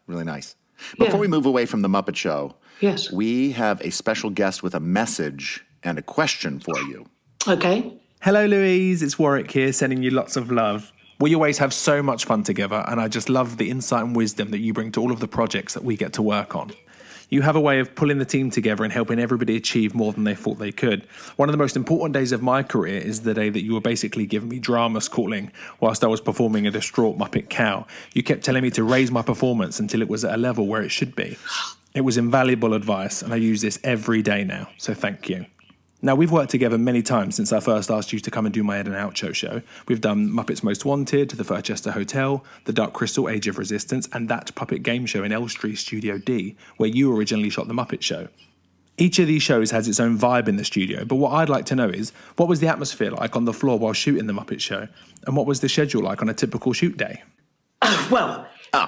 Really nice. Before we move away from The Muppet Show, yes, we have a special guest with a message and a question for you. Okay. Hello, Louise. It's Warwick here, sending you lots of love. We always have so much fun together, and I just love the insight and wisdom that you bring to all of the projects that we get to work on. You have a way of pulling the team together and helping everybody achieve more than they thought they could. One of the most important days of my career is the day that you were basically giving me drama schooling whilst I was performing a distraught Muppet cow. You kept telling me to raise my performance until it was at a level where it should be. It was invaluable advice, and I use this every day now, so thank you. Now, we've worked together many times since I first asked you to come and do my Ed and Oucho show. We've done Muppets Most Wanted, the Furchester Hotel, the Dark Crystal Age of Resistance, and that puppet game show in Elstree Studio D, where you originally shot the Muppet Show. Each of these shows has its own vibe in the studio, but what I'd like to know is, what was the atmosphere like on the floor while shooting The Muppet Show? And what was the schedule like on a typical shoot day? Well,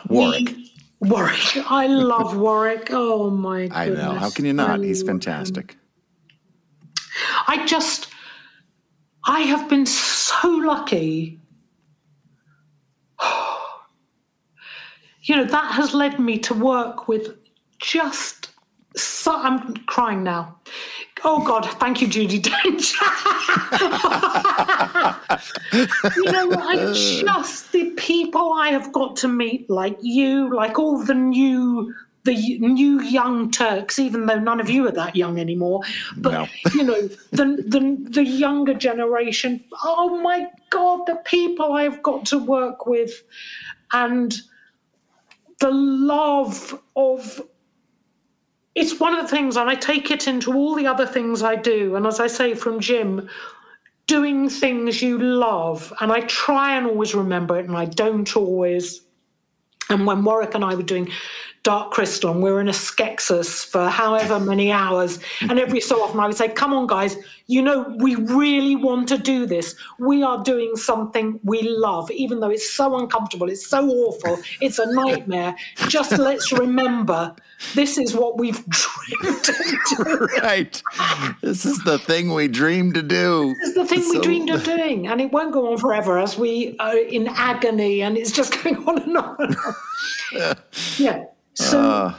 Warwick. Warwick. I love Warwick. Oh, my goodness. I know. How can you not? He's fantastic. I have been so lucky. You know, that has led me to work with I'm crying now. Oh, God, thank you, Judi Dench. You know, the people I have got to meet, like you, like all the new young Turks, even though none of you are that young anymore. But, No. you know, the younger generation, oh, my God, the people I've got to work with and the love of... It's one of the things, and I take it into all the other things I do. And as I say from Jim, doing things you love. And I try and always remember it, and I don't always. And when Warwick and I were doing Dark Crystal, and we were in a Skexus for however many hours, and every so often I would say, come on, guys, you know, we really want to do this. We are doing something we love, even though it's so uncomfortable, it's so awful, it's a nightmare. Just let's remember, this is what we've dreamed to do. Right. This is the thing we dreamed to do. This is the thing we dreamed of doing, and it won't go on forever as we are in agony, and it's just going on and on and on. Yeah. So,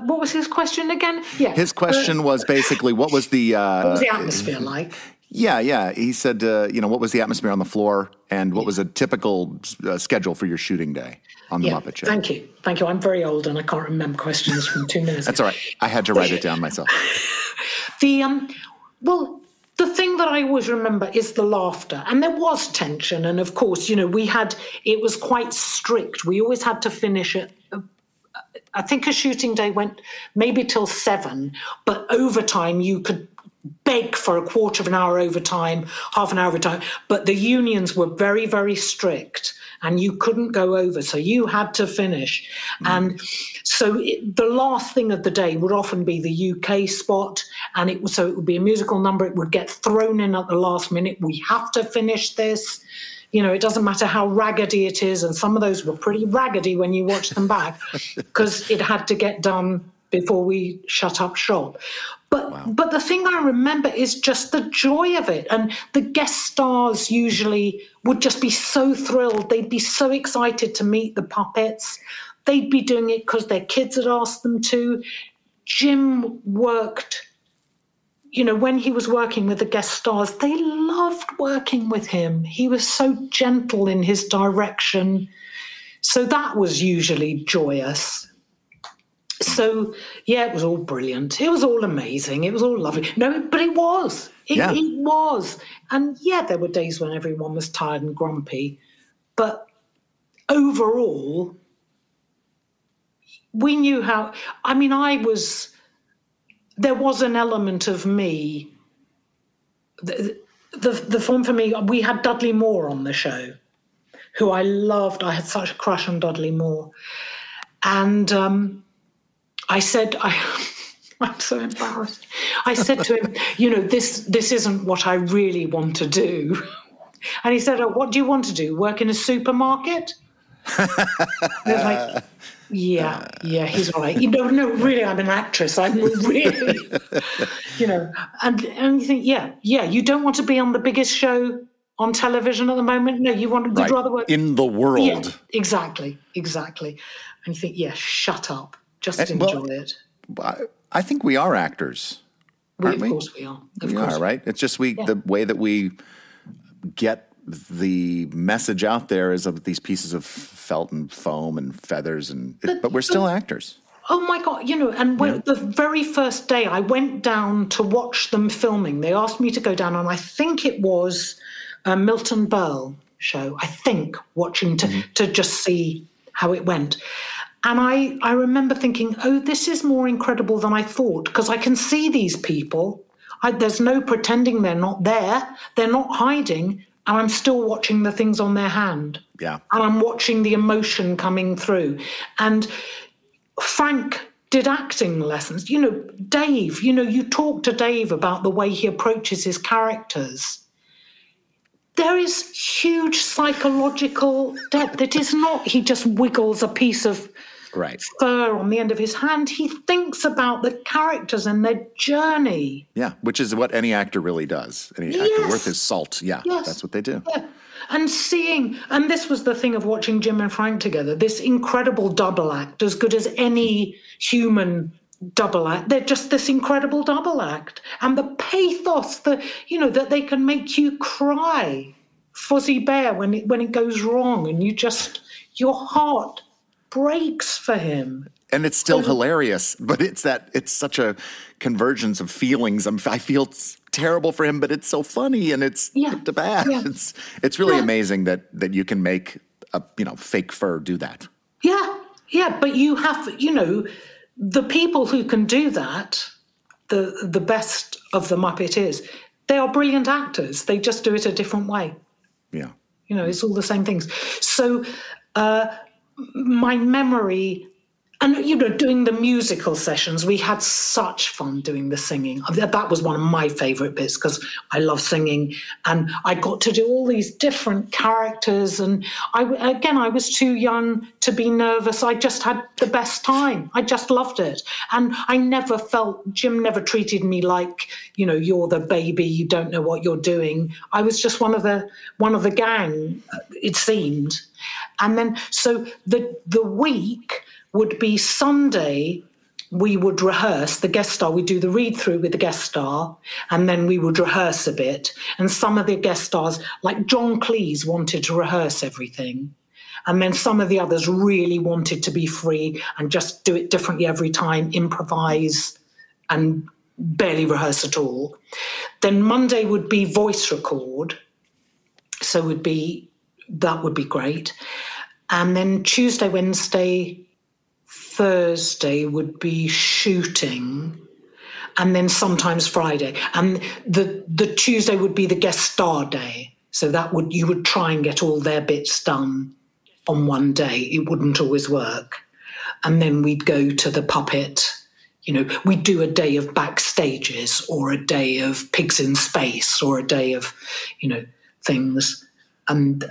what was his question again? Yeah. His question was basically, what was the atmosphere like? Yeah. He said, what was the atmosphere on the floor, and what was a typical schedule for your shooting day on the Muppet Show? Thank you. I'm very old and I can't remember questions from 2 minutes. That's all right. I had to write it down myself. The thing that I always remember is the laughter, and there was tension, and of course, you know, it was quite strict. We always had to finish it. I think a shooting day went maybe till 7, but overtime you could beg for a quarter of an hour overtime, half an hour overtime, but the unions were very, very strict and you couldn't go over, so you had to finish. And so the last thing of the day would often be the UK spot, and it would be a musical number. It would get thrown in at the last minute. We have to finish this. You know, it doesn't matter how raggedy it is, and some of those were pretty raggedy when you watch them back, because it had to get done before we shut up shop. But the thing I remember is just the joy of it. And the guest stars usually would just be so thrilled. They'd be so excited to meet the puppets. They'd be doing it because their kids had asked them to. Jim worked, you know, when he was working with the guest stars, they loved working with him. He was so gentle in his direction. So that was usually joyous. So, yeah, it was all brilliant. It was all amazing. It was all lovely. No, but it was. It was. And, yeah, there were days when everyone was tired and grumpy. But overall, we knew how... I mean, there was an element of me... The fun for me, we had Dudley Moore on the show, who I loved. I had such a crush on Dudley Moore. And... I said, I'm so embarrassed. I said to him, you know, this isn't what I really want to do. And he said, what do you want to do? Work in a supermarket? I was like, yeah, he's right. You know, no, really, I'm an actress. I'm really, you know. And you think, yeah, you don't want to be on the biggest show on television at the moment. No, you'd rather work in the world. Yeah, exactly. And you think, yeah, shut up. Just enjoy it. I think we are actors, aren't we? Of course we are. We are, right? It's just the way that we get the message out there is of these pieces of felt and foam and feathers, but we're still actors. Oh, my God. You know, and the very first day I went down to watch them filming, they asked me to go down, and I think it was a Milton Berle show, I think, watching to just see how it went. And I remember thinking, oh, this is more incredible than I thought, because I can see these people. There's no pretending they're not there. They're not hiding. And I'm still watching the things on their hand. Yeah. And I'm watching the emotion coming through. And Frank did acting lessons. You know, Dave, you know, you talk to Dave about the way he approaches his characters. There is huge psychological depth. It is not he just wiggles a piece of fur on the end of his hand. He thinks about the characters and their journey. Yeah, which is what any actor really does. Any actor worth his salt. Yeah, that's what they do. Yeah. And seeing, and this was the thing of watching Jim and Frank together, this incredible double act, as good as any human double act. They're just this incredible double act. And the pathos, you know, that they can make you cry, Fuzzy Bear, when it goes wrong, and your heart breaks for him. And it's still hilarious, but it's such a convergence of feelings. I feel terrible for him, but it's so funny, and it's the bad. Yeah. It's really amazing that you can make a fake fur do that. Yeah, but you have, you know, the people who can do that, the best of the Muppeteers, they are brilliant actors. They just do it a different way. Yeah, you know, it's all the same things. So my memory. And, you know, doing the musical sessions, we had such fun doing the singing. That was one of my favourite bits because I love singing. And I got to do all these different characters. And I was too young to be nervous. I just had the best time. I just loved it. And I never felt, Jim never treated me like, you know, you're the baby, you don't know what you're doing. I was just one of the gang, it seemed. And then, so the week would be Sunday, we would rehearse the guest star. We'd do the read-through with the guest star, and then we would rehearse a bit. And some of the guest stars, like John Cleese, wanted to rehearse everything. And then some of the others really wanted to be free and just do it differently every time, improvise and barely rehearse at all. Then Monday would be voice record. So that would be great. And then Tuesday, Wednesday, Thursday would be shooting, and then sometimes Friday. And the Tuesday would be the guest star day. So you would try and get all their bits done on one day. It wouldn't always work. And then we'd go to the puppet. You know, we'd do a day of backstages or a day of pigs in space or a day of, you know, things. And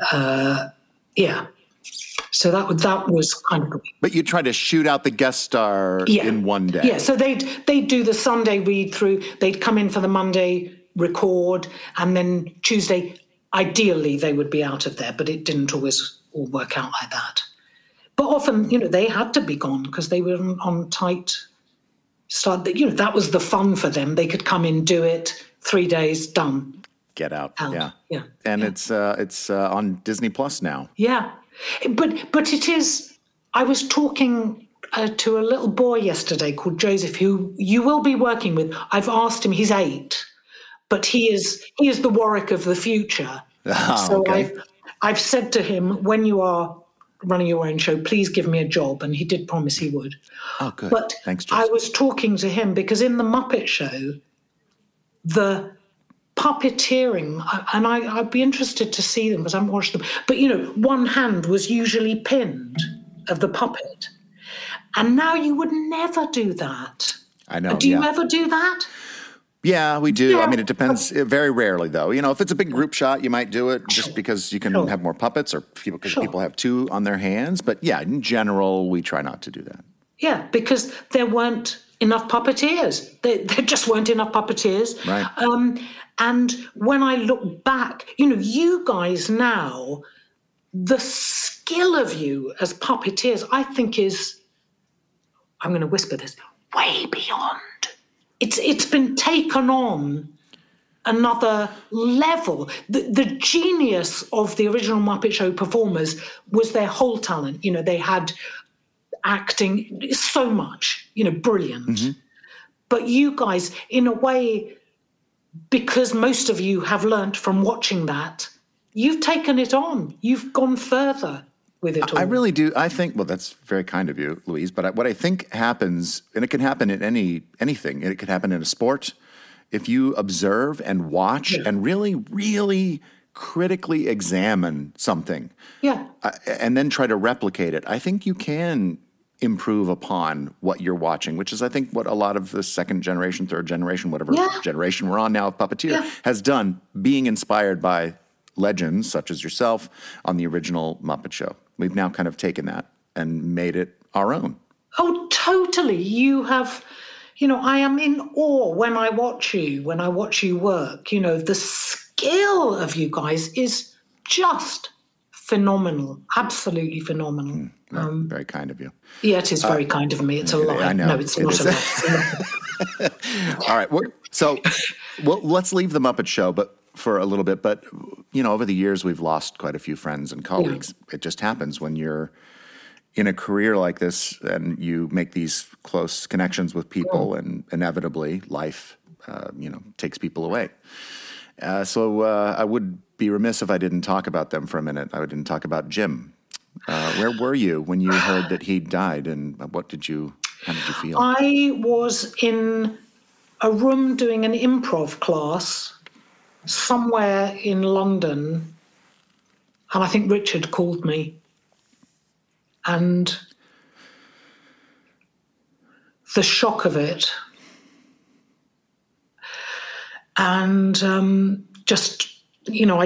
so that was kind of. But you try to shoot out the guest star in one day. Yeah, so they'd do the Sunday read through. They'd come in for the Monday record, and then Tuesday, ideally, they would be out of there. But it didn't always all work out like that. But often, you know, they had to be gone because they were on tight start. You know, that was the fun for them. They could come in, do it, 3 days, done. Get out. Yeah. And it's on Disney Plus now. Yeah. But it is, I was talking to a little boy yesterday called Joseph, who you will be working with. I've asked him, he's 8, but he is the Warwick of the future. Oh, so okay. I've said to him, when you are running your own show, please give me a job. And he did promise he would. Oh, good. But Thanks, Joseph. I was talking to him because in the Muppet Show, the puppeteering, and I'd be interested to see them because I haven't watched them, but you know, one hand was usually pinned of the puppet, and now you would never do that. I know. Do you ever do that? Yeah, we do. Yeah. I mean, it depends. Very rarely, though. You know, if it's a big group shot, you might do it just because you can have more puppets, or people have 2 on their hands. But yeah, in general, we try not to do that. Yeah, because there weren't enough puppeteers. There just weren't enough puppeteers. Right. And when I look back, you know, you guys now, the skill of you as puppeteers, I think is, I'm going to whisper this, way beyond. It's been taken on another level. The genius of the original Muppet Show performers was their whole talent. You know, they had acting, so much, you know, brilliant. Mm-hmm. But you guys, in a way, because most of you have learnt from watching that, you've taken it on. You've gone further with it all. I really do. I think, well, that's very kind of you, Louise, but what I think happens, and it can happen in anything, it could happen in a sport, if you observe and watch and really, really critically examine something and then try to replicate it, I think you can improve upon what you're watching, which is, I think, what a lot of the second generation, third generation, whatever generation we're on now of Puppeteer has done, being inspired by legends such as yourself on the original Muppet Show. We've now kind of taken that and made it our own. Oh, totally. You have, I am in awe when I watch you work. The skill of you guys is just phenomenal, absolutely phenomenal. Very kind of you. Yeah, it is very kind of me. It's a lie. I know. No, it's not a lie. All right. So let's leave the Muppet Show, but for a little bit. But over the years, we've lost quite a few friends and colleagues. Yeah. It just happens when you're in a career like this and you make these close connections with people, and inevitably life, takes people away. So I would be remiss if I didn't talk about them for a minute. I didn't talk about Jim. Where were you when you heard that he died, and how did you feel? I was in a room doing an improv class somewhere in London, and I think Richard called me. And the shock of it, and I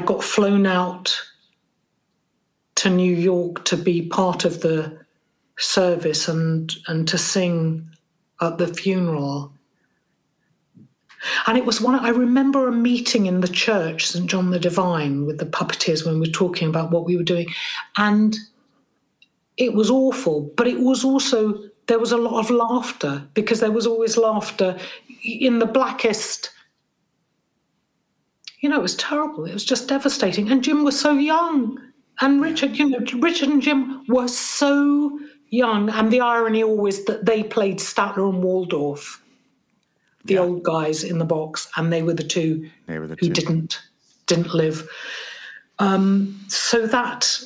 got flown out to New York to be part of the service and to sing at the funeral. And it was I remember a meeting in the church, St. John the Divine, with the puppeteers when we were talking about what we were doing. And it was awful, but it was also, there was a lot of laughter, because there was always laughter in the blackest. It was terrible. It was just devastating. And Jim was so young. And Richard and Jim were so young. And the irony always that they played Statler and Waldorf, the old guys in the box, and they were the two who didn't live. So that,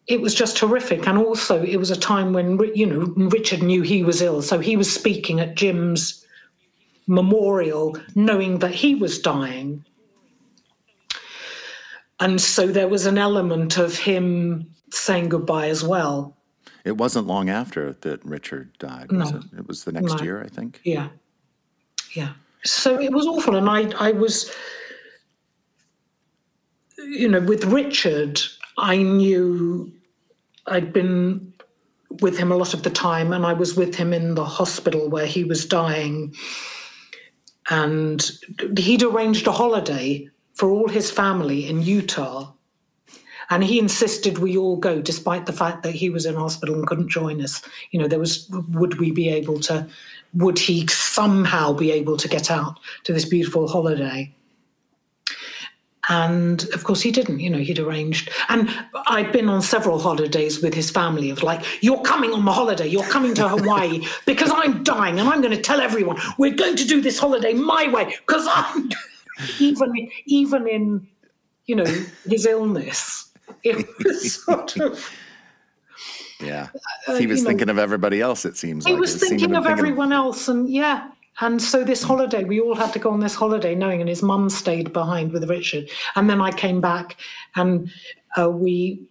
it was just horrific. And also it was a time when, Richard knew he was ill. So he was speaking at Jim's memorial knowing that he was dying. And so there was an element of him saying goodbye as well. It wasn't long after that Richard died, was it? It was the next year, I think. Yeah. Yeah. So it was awful. And I was, with Richard, I knew I'd been with him a lot of the time, and I was with him in the hospital where he was dying. And he'd arranged a holiday for all his family in Utah. And he insisted we all go, despite the fact that he was in hospital and couldn't join us. Would he somehow be able to get out to this beautiful holiday? And of course he didn't, he'd arranged. And I'd been on several holidays with his family of like, you're coming on the holiday, you're coming to Hawaii because I'm dying and I'm going to tell everyone we're going to do this holiday my way because I'm even in, his illness. It was sort of... Yeah. He was thinking of everybody else, it seems like. He was thinking of everyone else, and And so this holiday, we all had to go on this holiday knowing, and his mum stayed behind with Richard. And then I came back and we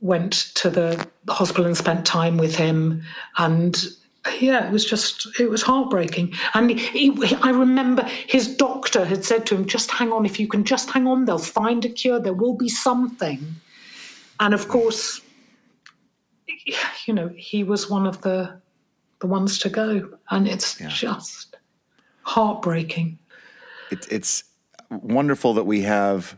went to the hospital and spent time with him. And it was heartbreaking. And I remember his doctor had said to him, just hang on, if you can just hang on, they'll find a cure, there will be something. And of course, he was one of the ones to go, and it's just heartbreaking. It's wonderful that we have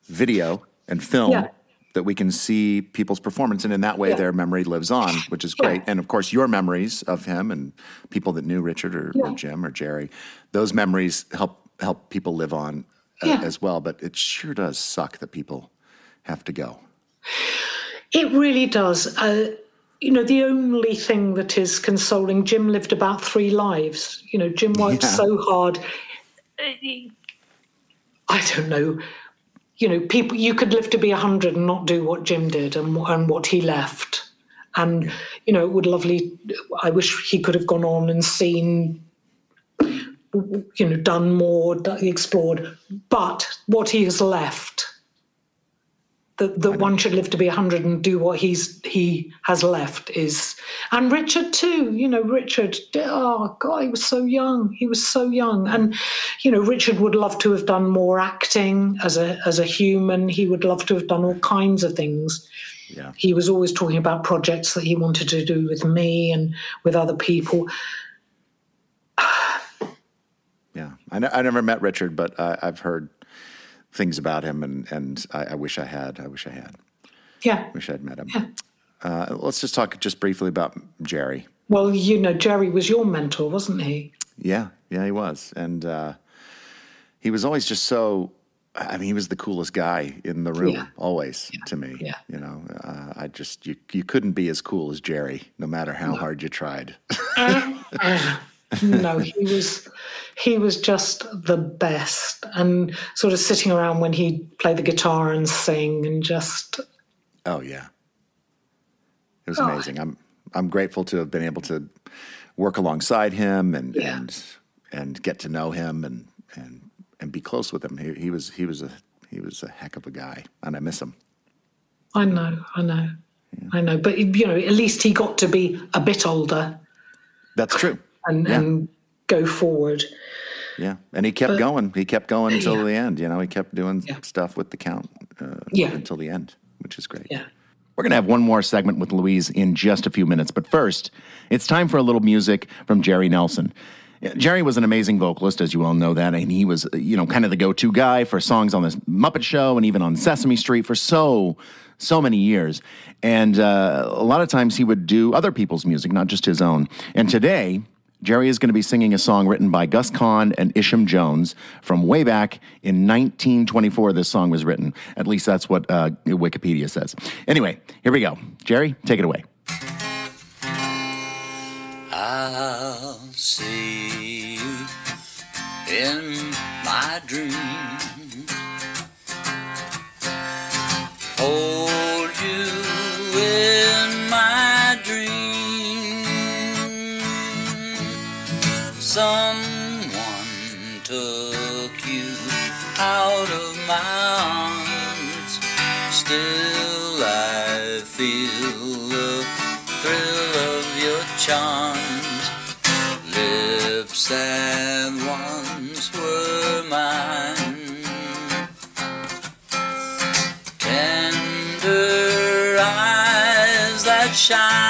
video and film that we can see people's performance, and in that way their memory lives on, which is great. And of course your memories of him and people that knew Richard or Jim or Jerry, those memories help people live on as well. But it sure does suck that people have to go. It really does. The only thing that is consoling, Jim lived about 3 lives. Jim worked so hard. I don't know. People, you could live to be 100 and not do what Jim did and what he left. And, it would I wish he could have gone on and seen, done more, explored. But what he has left, that one should live to be 100 and do what he has left is, and Richard too. Richard. Oh God, he was so young. And Richard would love to have done more acting as a human. He would love to have done all kinds of things. Yeah. He was always talking about projects that he wanted to do with me and with other people. Yeah, I never met Richard, but I've heard things about him, and I wish I had. Yeah. Wish I'd met him. Yeah. Let's just talk just briefly about Jerry. Well, Jerry was your mentor, wasn't he? Yeah, he was, and he was always just so. I mean, he was the coolest guy in the room, always to me. Yeah. You couldn't be as cool as Jerry, no matter how hard you tried. No, he was just the best, and sort of sitting around when he'd play the guitar and sing, and just. Oh yeah, it was amazing. I'm grateful to have been able to work alongside him and get to know him and be close with him. He was a heck of a guy, and I miss him. I know, but at least he got to be a bit older. That's true. And go forward. Yeah, and he kept going. He kept going until the end. He kept doing stuff with the count until the end, which is great. Yeah. We're going to have one more segment with Louise in just a few minutes. But first, it's time for a little music from Jerry Nelson. Jerry was an amazing vocalist, as you all know that, and he was, kind of the go-to guy for songs on the Muppet Show and even on Sesame Street for so many years. And a lot of times he would do other people's music, not just his own. And today, Jerry is going to be singing a song written by Gus Kahn and Isham Jones from way back in 1924. This song was written. At least that's what Wikipedia says. Anyway, here we go. Jerry, take it away. I'll see you in my dreams, hold you in my dreams. Someone took you out of my arms. Still I feel the thrill of your charms. Lips that once were mine, tender eyes that shine.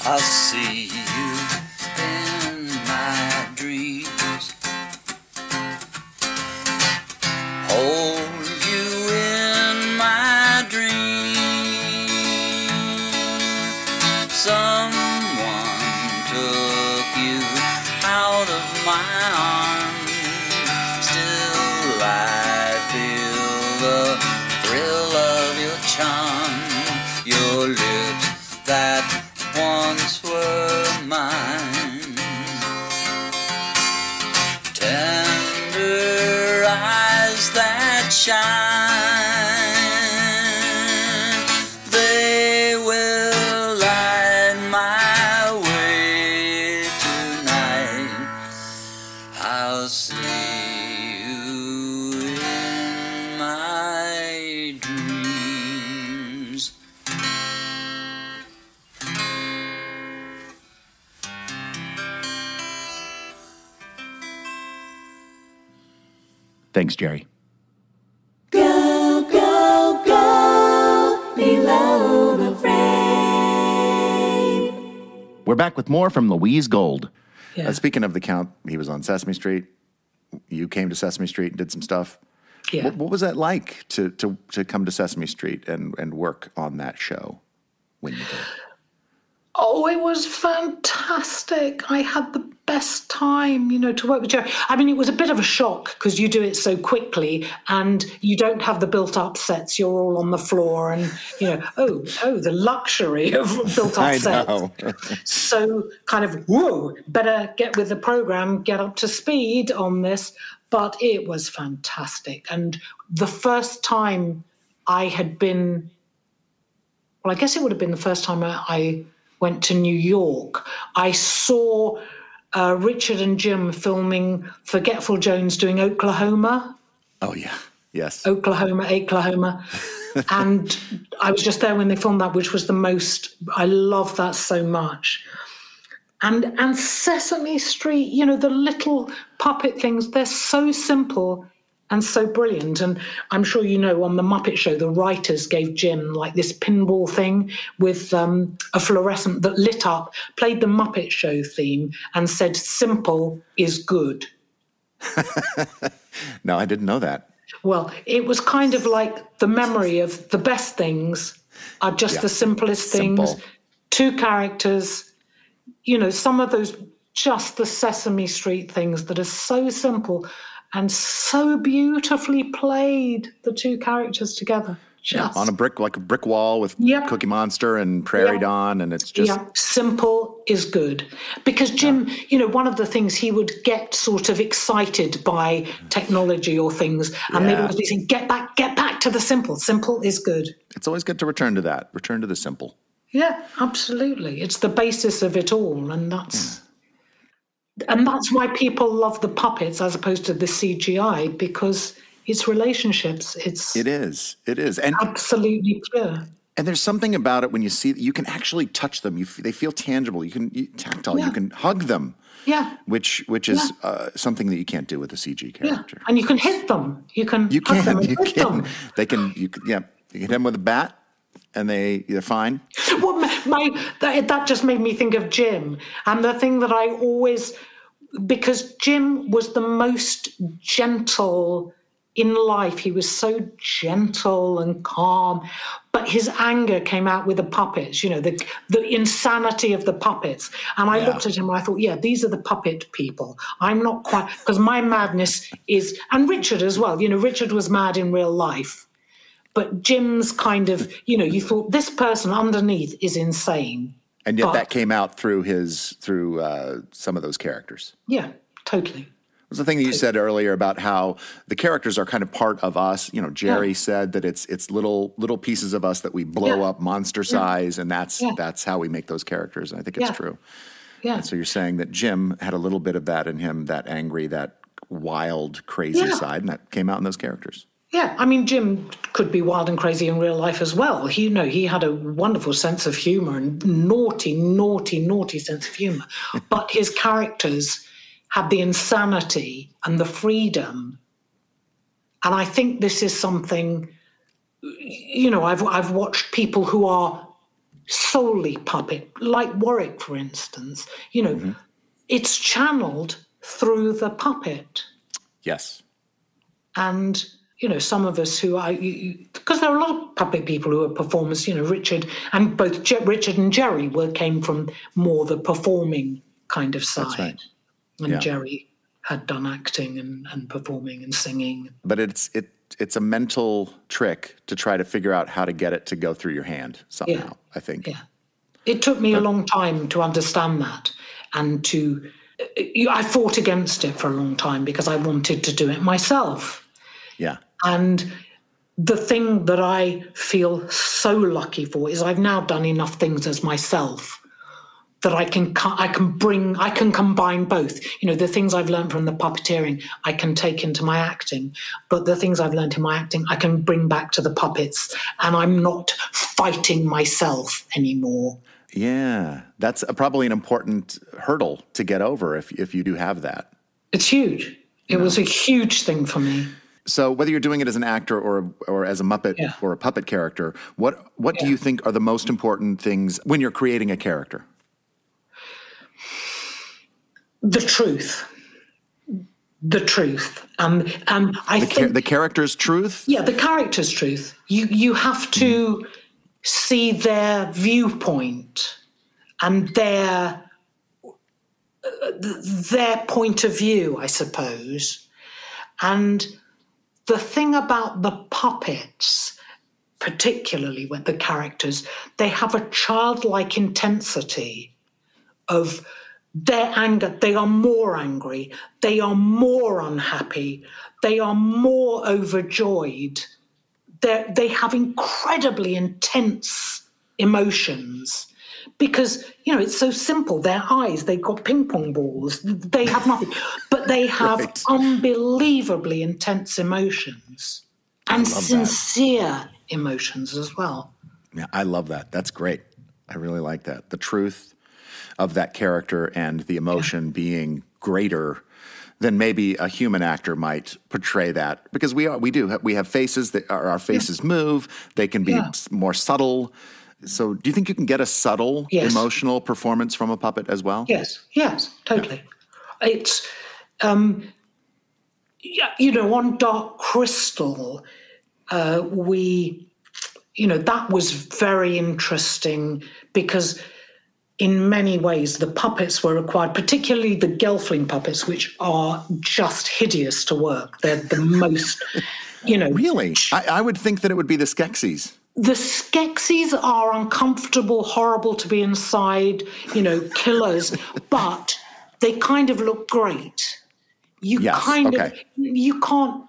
I see you in my dreams, hold you in my dreams. Someone took you out of my arms. Still I feel the thrill of your charm, your lips that once were mine, tender eyes that shine. They will light my way tonight. I'll see you in my dreams. Thanks, Jerry. Go, go, go below the frame. We're back with more from Louise Gold. Yeah. Speaking of the Count, he was on Sesame Street. You came to Sesame Street and did some stuff. Yeah. What was that like to come to Sesame Street and work on that show when you did? Oh, it was fantastic. I had the best time, to work with Jerry. I mean, it was a bit of a shock because you do it so quickly and you don't have the built-up sets. You're all on the floor and, the luxury of built-up sets. I know. So kind of, whoa, better get with the program, get up to speed on this. But it was fantastic. And the first time I had been, well, I guess it would have been the first time I went to New York. I saw Richard and Jim filming Forgetful Jones doing Oklahoma. Oh, yeah. Yes. Oklahoma. And I was just there when they filmed that, which was I love that so much. And Sesame Street, the little puppet things, they're so simple and so brilliant. And I'm sure on the Muppet Show, the writers gave Jim like this pinball thing with a fluorescent that lit up, played the Muppet Show theme and said, "Simple is good." No, I didn't know that. Well, it was kind of like the memory of the best things are just the simplest things. Simple. 2 characters, some of those, just the Sesame Street things that are so simple and so beautifully played, the 2 characters together. Just on a brick wall with Cookie Monster and Prairie Dawn, and it's just... Yeah, simple is good. Because Jim, one of the things he would get sort of excited by technology or things, and they'd always be saying, get back to the simple. Simple is good. It's always good to return to that. Return to the simple. Yeah, absolutely. It's the basis of it all, and that's why people love the puppets as opposed to the CGI, because it's relationships. It is, and absolutely pure. And there's something about it when you see you can actually touch them. They feel tangible. You can tactile. You can hug them. Yeah, which is something that you can't do with a CG character. And you can hit them. You can hit them. They can. You hit them with a bat. And they're fine. Well, that just made me think of Jim. And the thing that I always, because Jim was the most gentle in life. He was so gentle and calm, but his anger came out with the puppets, the insanity of the puppets. And I looked at him and I thought, these are the puppet people. I'm not quite, because my madness is, and Richard as well, Richard was mad in real life. But Jim's kind of, you thought this person underneath is insane. And yet that came out through some of those characters. Yeah, totally. It was the thing that you said earlier about how the characters are kind of part of us. Jerry said that it's little pieces of us that we blow up monster size, and that's how we make those characters. And I think it's true. Yeah. And so you're saying that Jim had a little bit of that in him, that angry, that wild, crazy side, and that came out in those characters. Yeah, I mean, Jim could be wild and crazy in real life as well. He had a wonderful sense of humor and naughty sense of humor. But his characters had the insanity and the freedom. And I think this is something, I've watched people who are solely puppet, like Warwick, for instance. It's channeled through the puppet. Yes. And... some of us who are, because there are a lot of puppet people who are performers, Richard, and both Richard and Jerry came from more the performing kind of side. That's right. And Jerry had done acting and performing and singing. But it's a mental trick to try to figure out how to get it to go through your hand somehow, I think. Yeah. It took me a long time to understand that and I fought against it for a long time because I wanted to do it myself. Yeah. And the thing that I feel so lucky for is I've now done enough things as myself that I can combine both. The things I've learned from the puppeteering, I can take into my acting, but the things I've learned in my acting, I can bring back to the puppets, and I'm not fighting myself anymore. Yeah, that's probably an important hurdle to get over if you do have that. It's huge. It was a huge thing for me. So whether you're doing it as an actor or as a Muppet or a puppet character, what do you think are the most important things when you're creating a character? The truth. The truth. I think the character's truth? Yeah, the character's truth. You have to see their viewpoint and their point of view, I suppose. And the thing about the puppets, particularly with the characters, they have a childlike intensity of their anger. They are more angry. They are more unhappy. They are more overjoyed. They have incredibly intense emotions because, it's so simple. Their eyes, they've got ping pong balls. They have nothing. But they have unbelievably intense emotions and sincere emotions as well. Yeah, I love that. That's great. I really like that. The truth of that character and the emotion being greater than maybe a human actor might portray that, because we have faces that our faces move. They can be more subtle. So do you think you can get a subtle emotional performance from a puppet as well? Yes, totally. It's on Dark Crystal, that was very interesting because in many ways, the puppets were required, particularly the Gelfling puppets, which are just hideous to work. They're the most, Really? I would think that it would be the Skeksis. The Skeksis are uncomfortable, horrible to be inside, killers, but they kind of look great. You can't.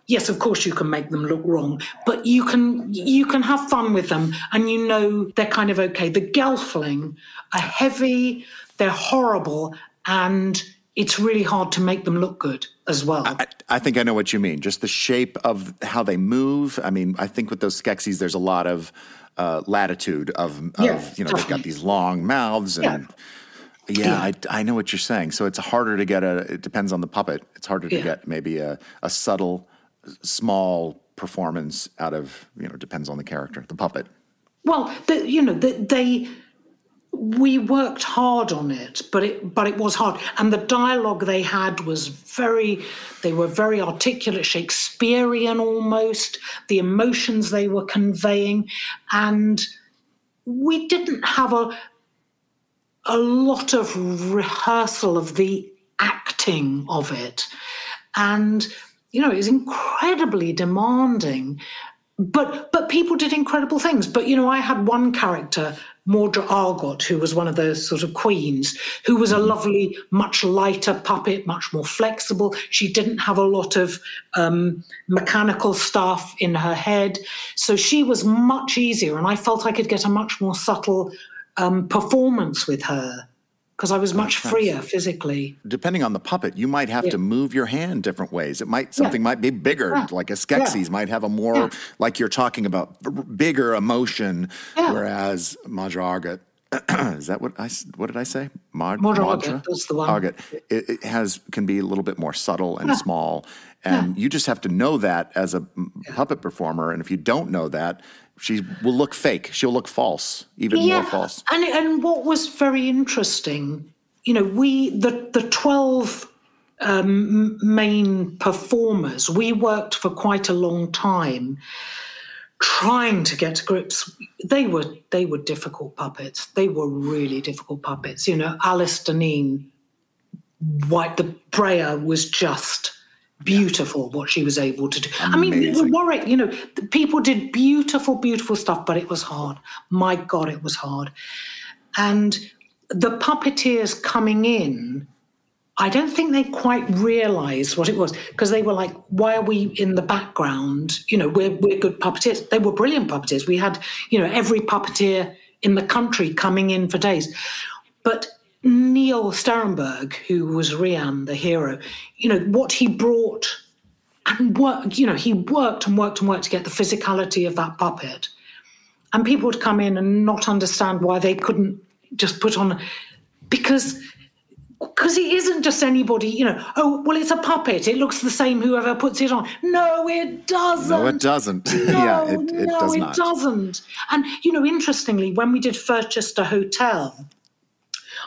Yes, of course you can make them look wrong, but you can have fun with them, and they're kind of okay. The Gelfling are heavy, they're horrible, and it's really hard to make them look good as well. I think I know what you mean. Just the shape of how they move. I mean, I think with those Skeksis, there's a lot of latitude of they've got these long mouths and. I know what you're saying. So it's harder to get it depends on the puppet. It's harder to get maybe a subtle, small performance out of, depends on the character, the puppet. Well, we worked hard on it, but it was hard. And the dialogue they had was they were very articulate, Shakespearean almost, the emotions they were conveying. And we didn't have a lot of rehearsal of the acting of it. And, it was incredibly demanding. But people did incredible things. But, I had one character, Mordra Argot, who was one of the sort of queens, who was a lovely, much lighter puppet, much more flexible. She didn't have a lot of mechanical stuff in her head. So she was much easier. And I felt I could get a much more subtle performance with her because I was much freer physically. Depending on the puppet, you might have to move your hand different ways. Something might be bigger, like a Skeksis might have a more, like you're talking about, bigger emotion, whereas Mordra Argot, is that what did I say? Mordra Argot, that's the one. Argot, it can be a little bit more subtle and small, and you just have to know that as a puppet performer, and if you don't know that, she will look fake. She'll look false, even more false. And what was very interesting, the 12 main performers, we worked for quite a long time trying to get to grips. They were difficult puppets. They were really difficult puppets. Alice Deneen, the Brea was just beautiful what she was able to do. Amazing. I mean, Warwick, people did beautiful, beautiful stuff, but it was hard. My God, it was hard. And the puppeteers coming in, I don't think they quite realised what it was because they were like, why are we in the background? We're good puppeteers. They were brilliant puppeteers. We had, every puppeteer in the country coming in for days. But Neil Sterenberg, who was Rian, the hero, what he brought and worked, he worked and worked and worked to get the physicality of that puppet. And people would come in and not understand why they couldn't just put on, because Because it isn't just anybody, oh, well, it's a puppet. It looks the same whoever puts it on. No, it doesn't. No, it doesn't. No, it does not. It doesn't. And, interestingly, when we did Furchester Hotel,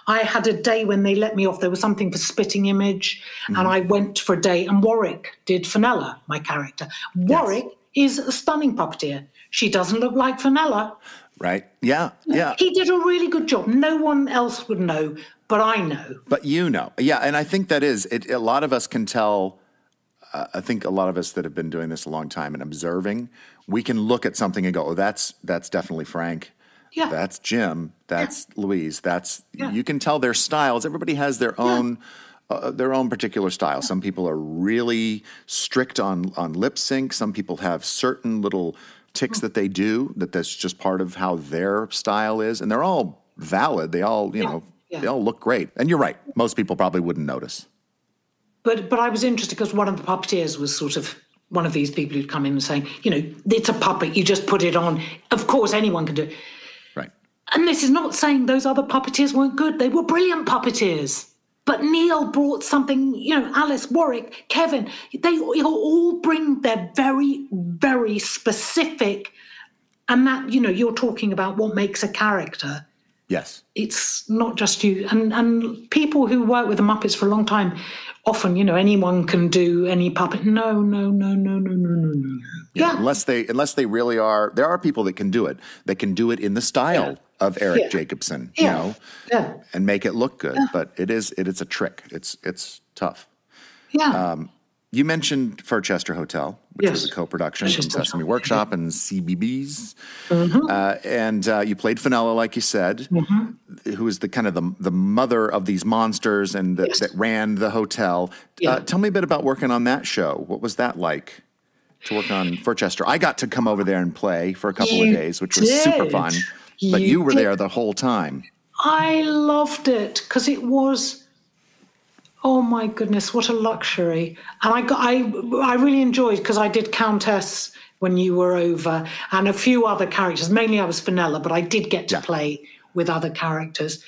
I had a day when they let me off. There was something for Spitting Image, and I went for a day, and Warwick did Fenella, my character. Warwick is a stunning puppeteer. She doesn't look like Fenella. Right. Yeah. Yeah. He did a really good job. No one else would know, but I know. But you know. Yeah. And I think that is it. A lot of us can tell. I think a lot of us that have been doing this a long time and observing, we can look at something and go, oh, that's definitely Frank. Yeah. That's Jim. That's Louise. You can tell their styles. Everybody has their own particular style. Some people are really strict on lip sync. Some people have certain little ticks that they do that's just part of how their style is, and they're all valid. They all, they all look great. And you're right. Most people probably wouldn't notice. But I was interested because one of the puppeteers was sort of one of these people who'd come in and saying, it's a puppet. You just put it on. Of course, anyone can do it. Right. And this is not saying those other puppeteers weren't good. They were brilliant puppeteers. But Neil brought something, Alice, Warwick, Kevin, they all bring their very, very specific, and that, you're talking about what makes a character. Yes. It's not just you. And people who work with the Muppets for a long time, often, anyone can do any puppet. No. Yeah. Unless they really are, there are people that can do it. They can do it in the style of Eric Jacobson, and make it look good. But it's a trick. It's tough. Yeah. You mentioned Furchester Hotel, which was a co-production from Sesame Workshop and CBBS. And you played Fenella, like you said, who was the kind of the mother of these monsters and that ran the hotel. Tell me a bit about working on that show. What was that like to work on Furchester? I got to come over there and play for a couple of days, which was super fun. But you were there the whole time. I loved it because it was, oh my goodness, what a luxury. And I really enjoyed, because I did Countess when you were over and a few other characters. Mainly I was Fenella, but I did get to play with other characters.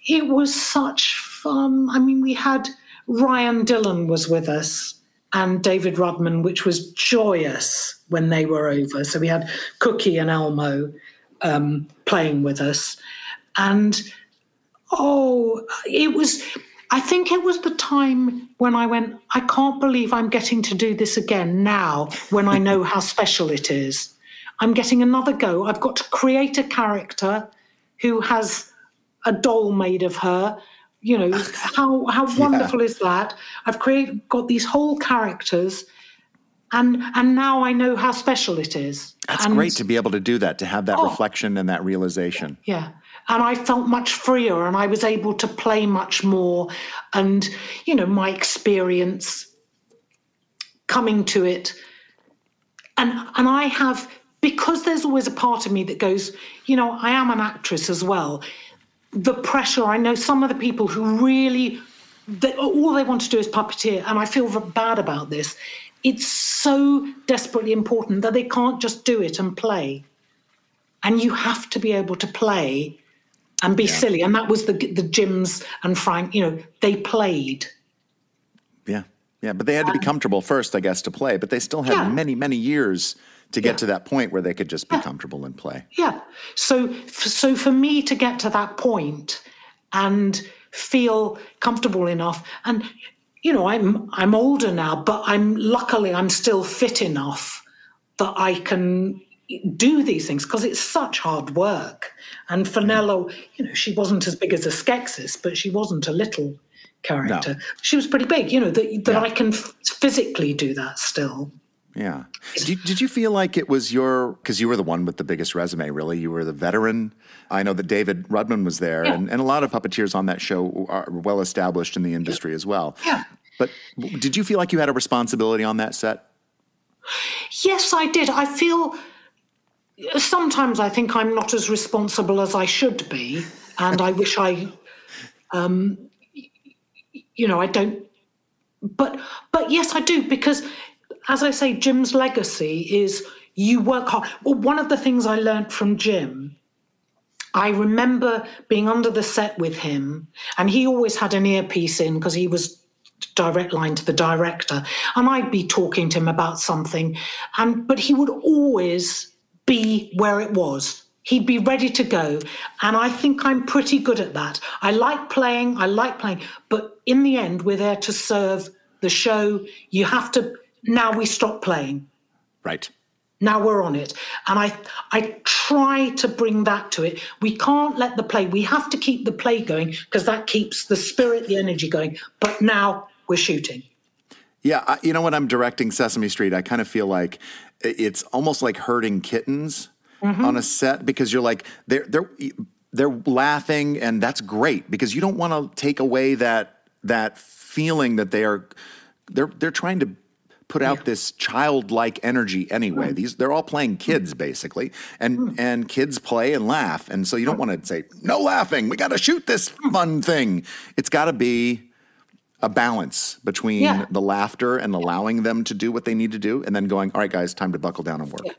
It was such fun. I mean, we had Ryan Dillon was with us and David Rudman, which was joyous when they were over. So we had Cookie and Elmo playing with us. And, I think it was the time when I went, I can't believe I'm getting to do this again now when I know how special it is. I'm getting another go. I've got to create a character who has a doll made of her. How wonderful is that? I've got these whole characters, and now I know how special it is. That's great to be able to do that, to have that reflection and that realization. Yeah. And I felt much freer, and I was able to play much more. And, my experience coming to it. And I have, because there's always a part of me that goes, I am an actress as well. The pressure, I know some of the people who really, all they want to do is puppeteer. And I feel bad about this. It's so desperately important that they can't just do it and play. And you have to be able to play and be silly. And that was the Jims and Frank, they played. Yeah. Yeah. But they had to be comfortable first, I guess, to play. But they still had many, many years to get to that point where they could just be comfortable and play. Yeah. So for me to get to that point and feel comfortable enough, and, I'm older now, but luckily I'm still fit enough that I can do these things, because it's such hard work. And Fenella, she wasn't as big as a Skeksis, but she wasn't a little character. No. She was pretty big, that I can physically do that still. Yeah. Did you feel like it was because you were the one with the biggest resume, really? You were the veteran. I know that David Rudman was there, and a lot of puppeteers on that show are well established in the industry as well. Yeah. But did you feel like you had a responsibility on that set? Yes, I did. I feel sometimes I think I'm not as responsible as I should be, and I wish I don't. But yes, I do, because, as I say, Jim's legacy is you work hard. Well, one of the things I learned from Jim I remember being under the set with him, and he always had an earpiece in because he was direct line to the director, and I'd be talking to him about something, but he would always be where it was. He'd be ready to go, and I think I'm pretty good at that. I like playing, but in the end, we're there to serve the show. You have to, now we stop playing. Right. Now we're on it. And I try to bring that to it. We can't let the play, we have to keep the play going because that keeps the spirit, the energy going. But now we're shooting. Yeah, you know, when I'm directing Sesame Street, I kind of feel like it's almost like herding kittens on a set, because you're like, they're laughing, and that's great because you don't want to take away that feeling that they're trying to put out this childlike energy anyway. They're all playing kids basically, and kids play and laugh, and so you don't want to say no laughing. We got to shoot this fun thing. It's got to be a balance between the laughter and allowing them to do what they need to do, and then going, all right, guys, time to buckle down and work. Yeah.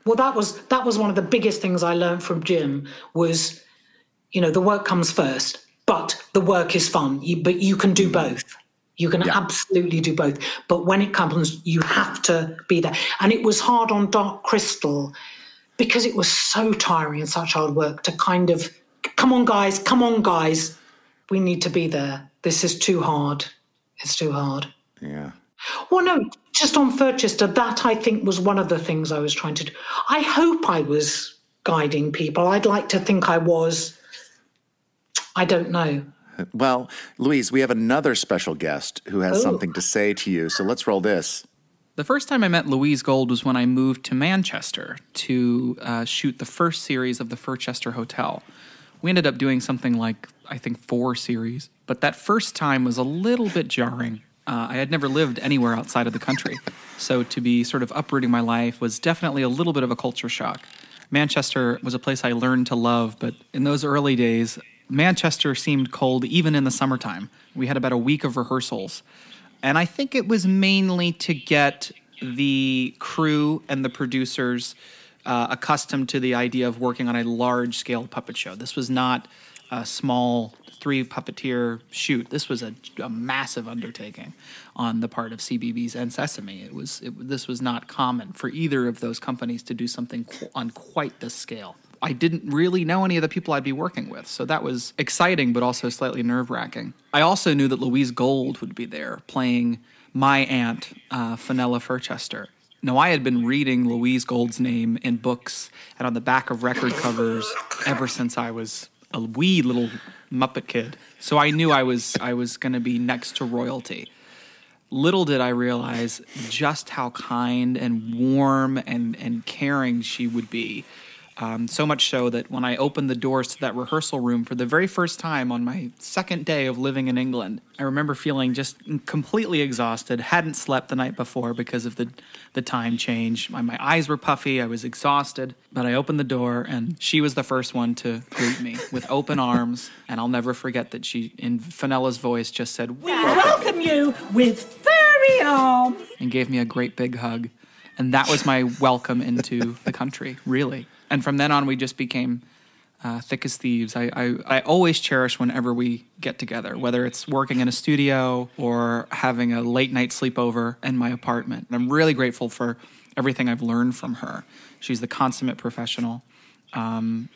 Well, that was one of the biggest things I learned from Jim was, you know, the work comes first, but the work is fun. But you can do both. You can absolutely do both. But when it comes, you have to be there. And it was hard on Dark Crystal because it was so tiring and such hard work to kind of, come on, guys. We need to be there. This is too hard. It's too hard. Yeah. Well, no, just on Furchester, that I think was one of the things I was trying to do. I hope I was guiding people. I'd like to think I was. I don't know. Well, Louise, we have another special guest who has something to say to you, so let's roll this. The first time I met Louise Gold was when I moved to Manchester to shoot the first series of the Furchester Hotel. We ended up doing something like, I think, 4 series, but that first time was a little bit jarring. I had never lived anywhere outside of the country, so to be sort of uprooting my life was definitely a little bit of a culture shock. Manchester was a place I learned to love, but in those early days, Manchester seemed cold even in the summertime. We had about a week of rehearsals, and I think it was mainly to get the crew and the producers accustomed to the idea of working on a large-scale puppet show. This was not a small 3-puppeteer shoot. This was a massive undertaking on the part of CBeebies and Sesame. This was not common for either of those companies to do something on quite this scale. I didn't really know any of the people I'd be working with, so that was exciting but also slightly nerve-wracking. I also knew that Louise Gold would be there playing my aunt, Fenella Furchester. Now, I had been reading Louise Gold's name in books and on the back of record covers ever since I was a wee little Muppet kid. So I knew I was going to be next to royalty. Little did I realize just how kind and warm and caring she would be. So much so that when I opened the doors to that rehearsal room for the very first time on my second day of living in England, I remember feeling just completely exhausted, hadn't slept the night before because of the time change. My eyes were puffy, I was exhausted, but I opened the door and she was the first one to greet me with open arms, and I'll never forget that she, in Fenella's voice, just said, "We welcome you with furry arms," and gave me a great big hug. And that was my welcome into the country, really. And from then on, we just became thick as thieves. I always cherish whenever we get together, whether it's working in a studio or having a late-night sleepover in my apartment. And I'm really grateful for everything I've learned from her. She's the consummate professional.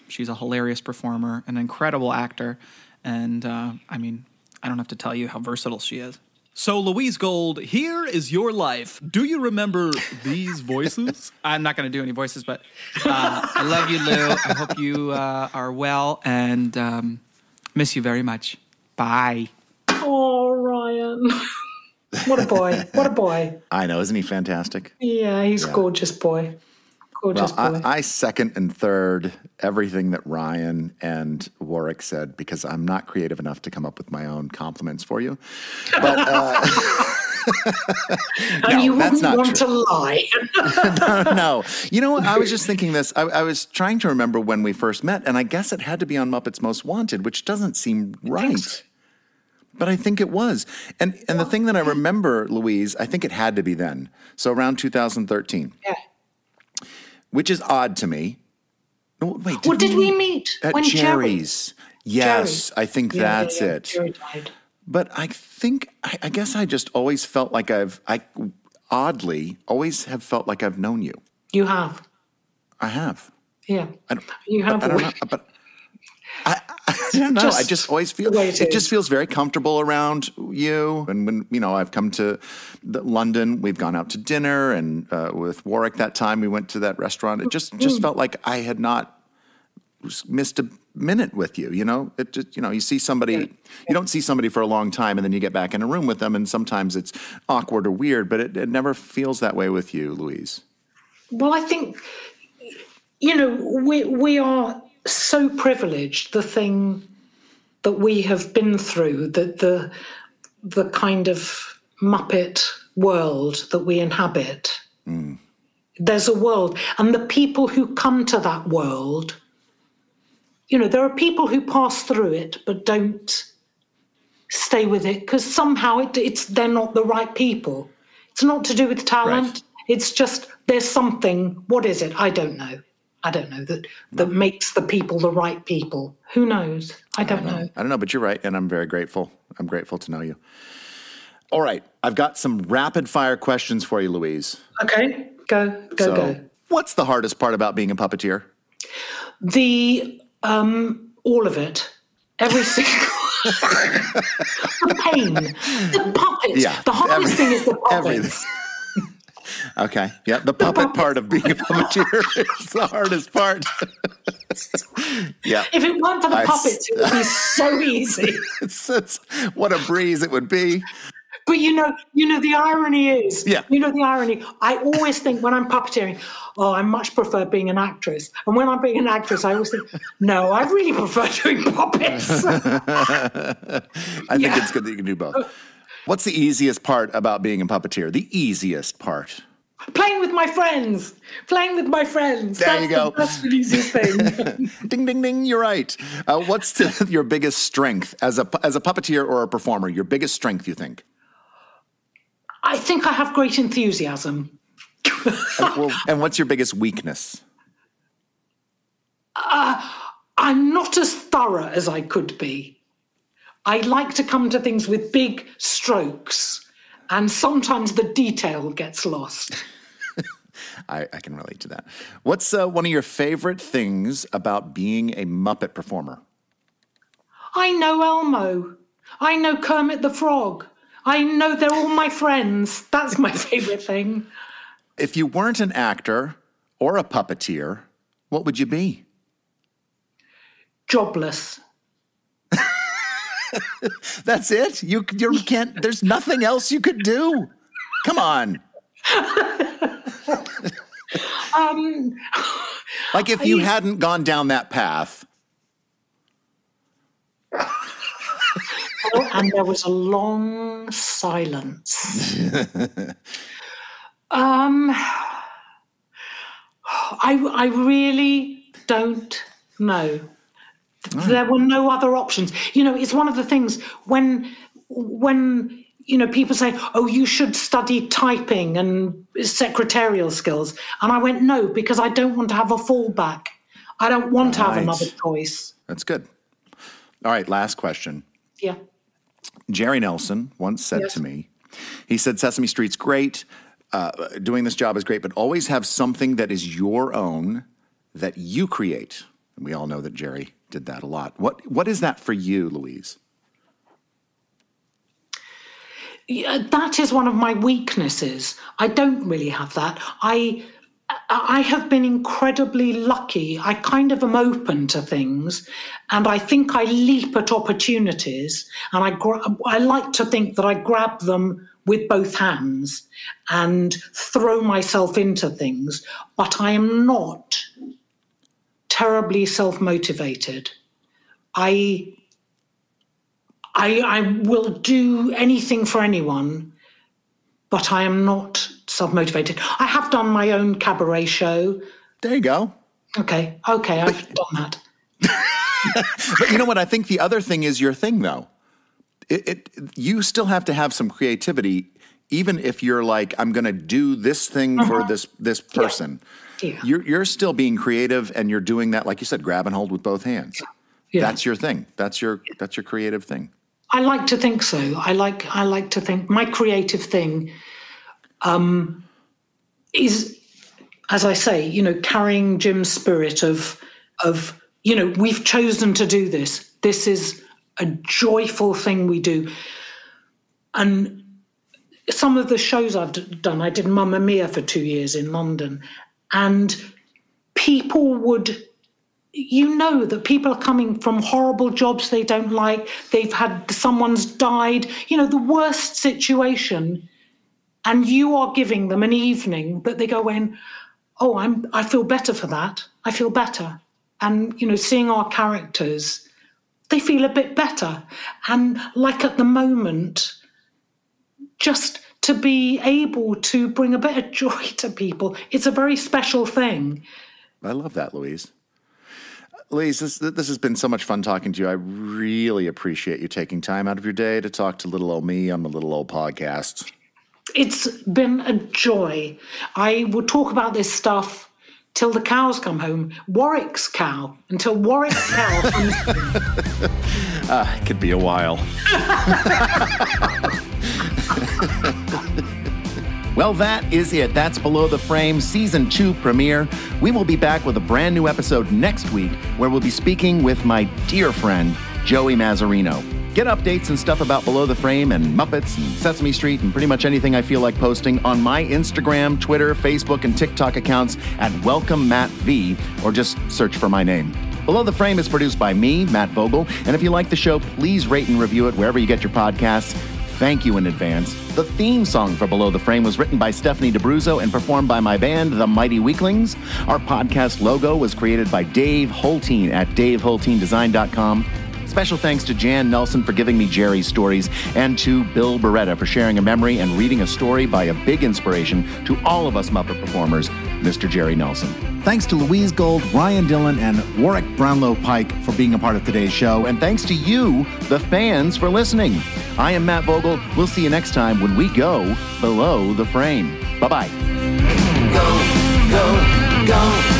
She's a hilarious performer, an incredible actor. And, I don't have to tell you how versatile she is. So, Louise Gold, here is your life. Do you remember these voices? I'm not going to do any voices, but I love you, Lou. I hope you are well and miss you very much. Bye. Oh, Ryan. What a boy. What a boy. I know. Isn't he fantastic? Yeah, he's a gorgeous boy. Gorgeous boy. I second and third everything that Ryan and Warwick said because I'm not creative enough to come up with my own compliments for you. But and you wouldn't want to lie. No. You know what? I was just thinking this. I was trying to remember when we first met, and I guess it had to be on Muppets Most Wanted, which doesn't seem right. But I think it was. And the thing that I remember, Louise, I think it had to be then. So around 2013. Yeah. Which is odd to me No, wait. Did we meet at when Jerry's? Yes, Jerry. I think that's it. Jerry died. But I guess I just always felt like I oddly always have felt like I've known you. You have. I have. Yeah. You have. I don't know, but I don't know. I just always feel it just feels very comfortable around you. And when I've come to London, we've gone out to dinner, and with Warwick that time we went to that restaurant. It just felt like I had not missed a minute with you. It just you see somebody, you don't see somebody for a long time, and then you get back in a room with them, and sometimes it's awkward or weird, but it never feels that way with you, Louise. Well, I think we are so privileged. The thing that we have been through, the kind of Muppet world that we inhabit. There's a world, and the people who come to that world, there are people who pass through it but don't stay with it because somehow they're not the right people. It's not to do with talent. Right. It's just there's something. What is it? I don't know. That makes the people the right people. Who knows? I don't know. I don't know, but you're right, and I'm very grateful. I'm grateful to know you. All right, I've got some rapid fire questions for you, Louise. Okay, go. What's the hardest part about being a puppeteer? All of it. Every single the pain. The puppets. Yeah, the hardest thing is the puppets. Everything. Okay. Yeah. The puppet part of being a puppeteer is the hardest part. Yeah. If it weren't for the puppets, it would be so easy. It's what a breeze it would be. But the irony is, yeah. The irony. I always think when I'm puppeteering, I much prefer being an actress. And when I'm being an actress, I always think, no, I really prefer doing puppets. I think it's good that you can do both. What's the easiest part about being a puppeteer? The easiest part? Playing with my friends. There you go. That's the easiest thing. Ding, ding, ding. You're right. What's your biggest strength as a puppeteer or a performer? Your biggest strength, you think? I think I have great enthusiasm. And what's your biggest weakness? I'm not as thorough as I could be. I like to come to things with big strokes, and sometimes the detail gets lost. I can relate to that. What's one of your favorite things about being a Muppet performer? I know Elmo. I know Kermit the Frog. I know they're all my friends. That's my favorite thing. If you weren't an actor or a puppeteer, what would you be? Jobless. That's it? You can't, there's nothing else you could do. Come on. Like if you hadn't gone down that path. And there was a long silence. I really don't know. There were no other options. It's one of the things when people say, oh, you should study typing and secretarial skills. And I went, no, because I don't want to have a fallback. I don't want to have another choice. That's good. All right, last question. Yeah. Jerry Nelson once said to me, he said, Sesame Street's great. Doing this job is great, but always have something that is your own that you create. And we all know that Jerry did that a lot. What is that for you, Louise? That is one of my weaknesses. I don't really have that. I have been incredibly lucky. I kind of am open to things, and I think I leap at opportunities, and I like to think that I grab them with both hands and throw myself into things, but I am not terribly self-motivated. I will do anything for anyone, but I am not self-motivated. I have done my own cabaret show. There you go. Okay, I've done that. But you know what? I think the other thing is your thing, though. You still have to have some creativity, even if you're like, I'm going to do this thing for this person. Yeah. You're still being creative, and you're doing that, like you said, grab and hold with both hands. Yeah. That's your thing. That's your creative thing. I like to think so. I like to think my creative thing is, as I say, carrying Jim's spirit of we've chosen to do this. This is a joyful thing we do. And some of the shows I've done, I did Mamma Mia for 2 years in London, and people would, that people are coming from horrible jobs they don't like. They've had, someone's died, the worst situation, and you are giving them an evening that they go in, oh, I feel better for that. I feel better. And, seeing our characters, they feel a bit better. And like at the moment, just to be able to bring a bit of joy to people, it's a very special thing. I love that, Louise. Louise, this has been so much fun talking to you. I really appreciate you taking time out of your day to talk to little old me on the little old podcast. It's been a joy. I will talk about this stuff till the cows come home. Warwick's cow. Until Warwick's cow comes home. It could be a while. Well, that is it. That's Below the Frame Season 2 premiere. We will be back with a brand new episode next week where we'll be speaking with my dear friend, Joey Mazzarino. Get updates and stuff about Below the Frame and Muppets and Sesame Street and pretty much anything I feel like posting on my Instagram, Twitter, Facebook, and TikTok accounts at WelcomeMattV, or just search for my name. Below the Frame is produced by me, Matt Vogel, and if you like the show, please rate and review it wherever you get your podcasts. Thank you in advance. The theme song for Below the Frame was written by Stephanie DeBruzzo and performed by my band, The Mighty Weaklings. Our podcast logo was created by Dave Holteen at DaveHolteenDesign.com. Special thanks to Jan Nelson for giving me Jerry's stories, and to Bill Barretta for sharing a memory and reading a story by a big inspiration to all of us Muppet performers, Mr. Jerry Nelson. Thanks to Louise Gold, Ryan Dillon, and Warwick Brownlow Pike for being a part of today's show, and thanks to you, the fans, for listening. I am Matt Vogel. We'll see you next time when we go Below the Frame. Bye-bye. Go, go, go.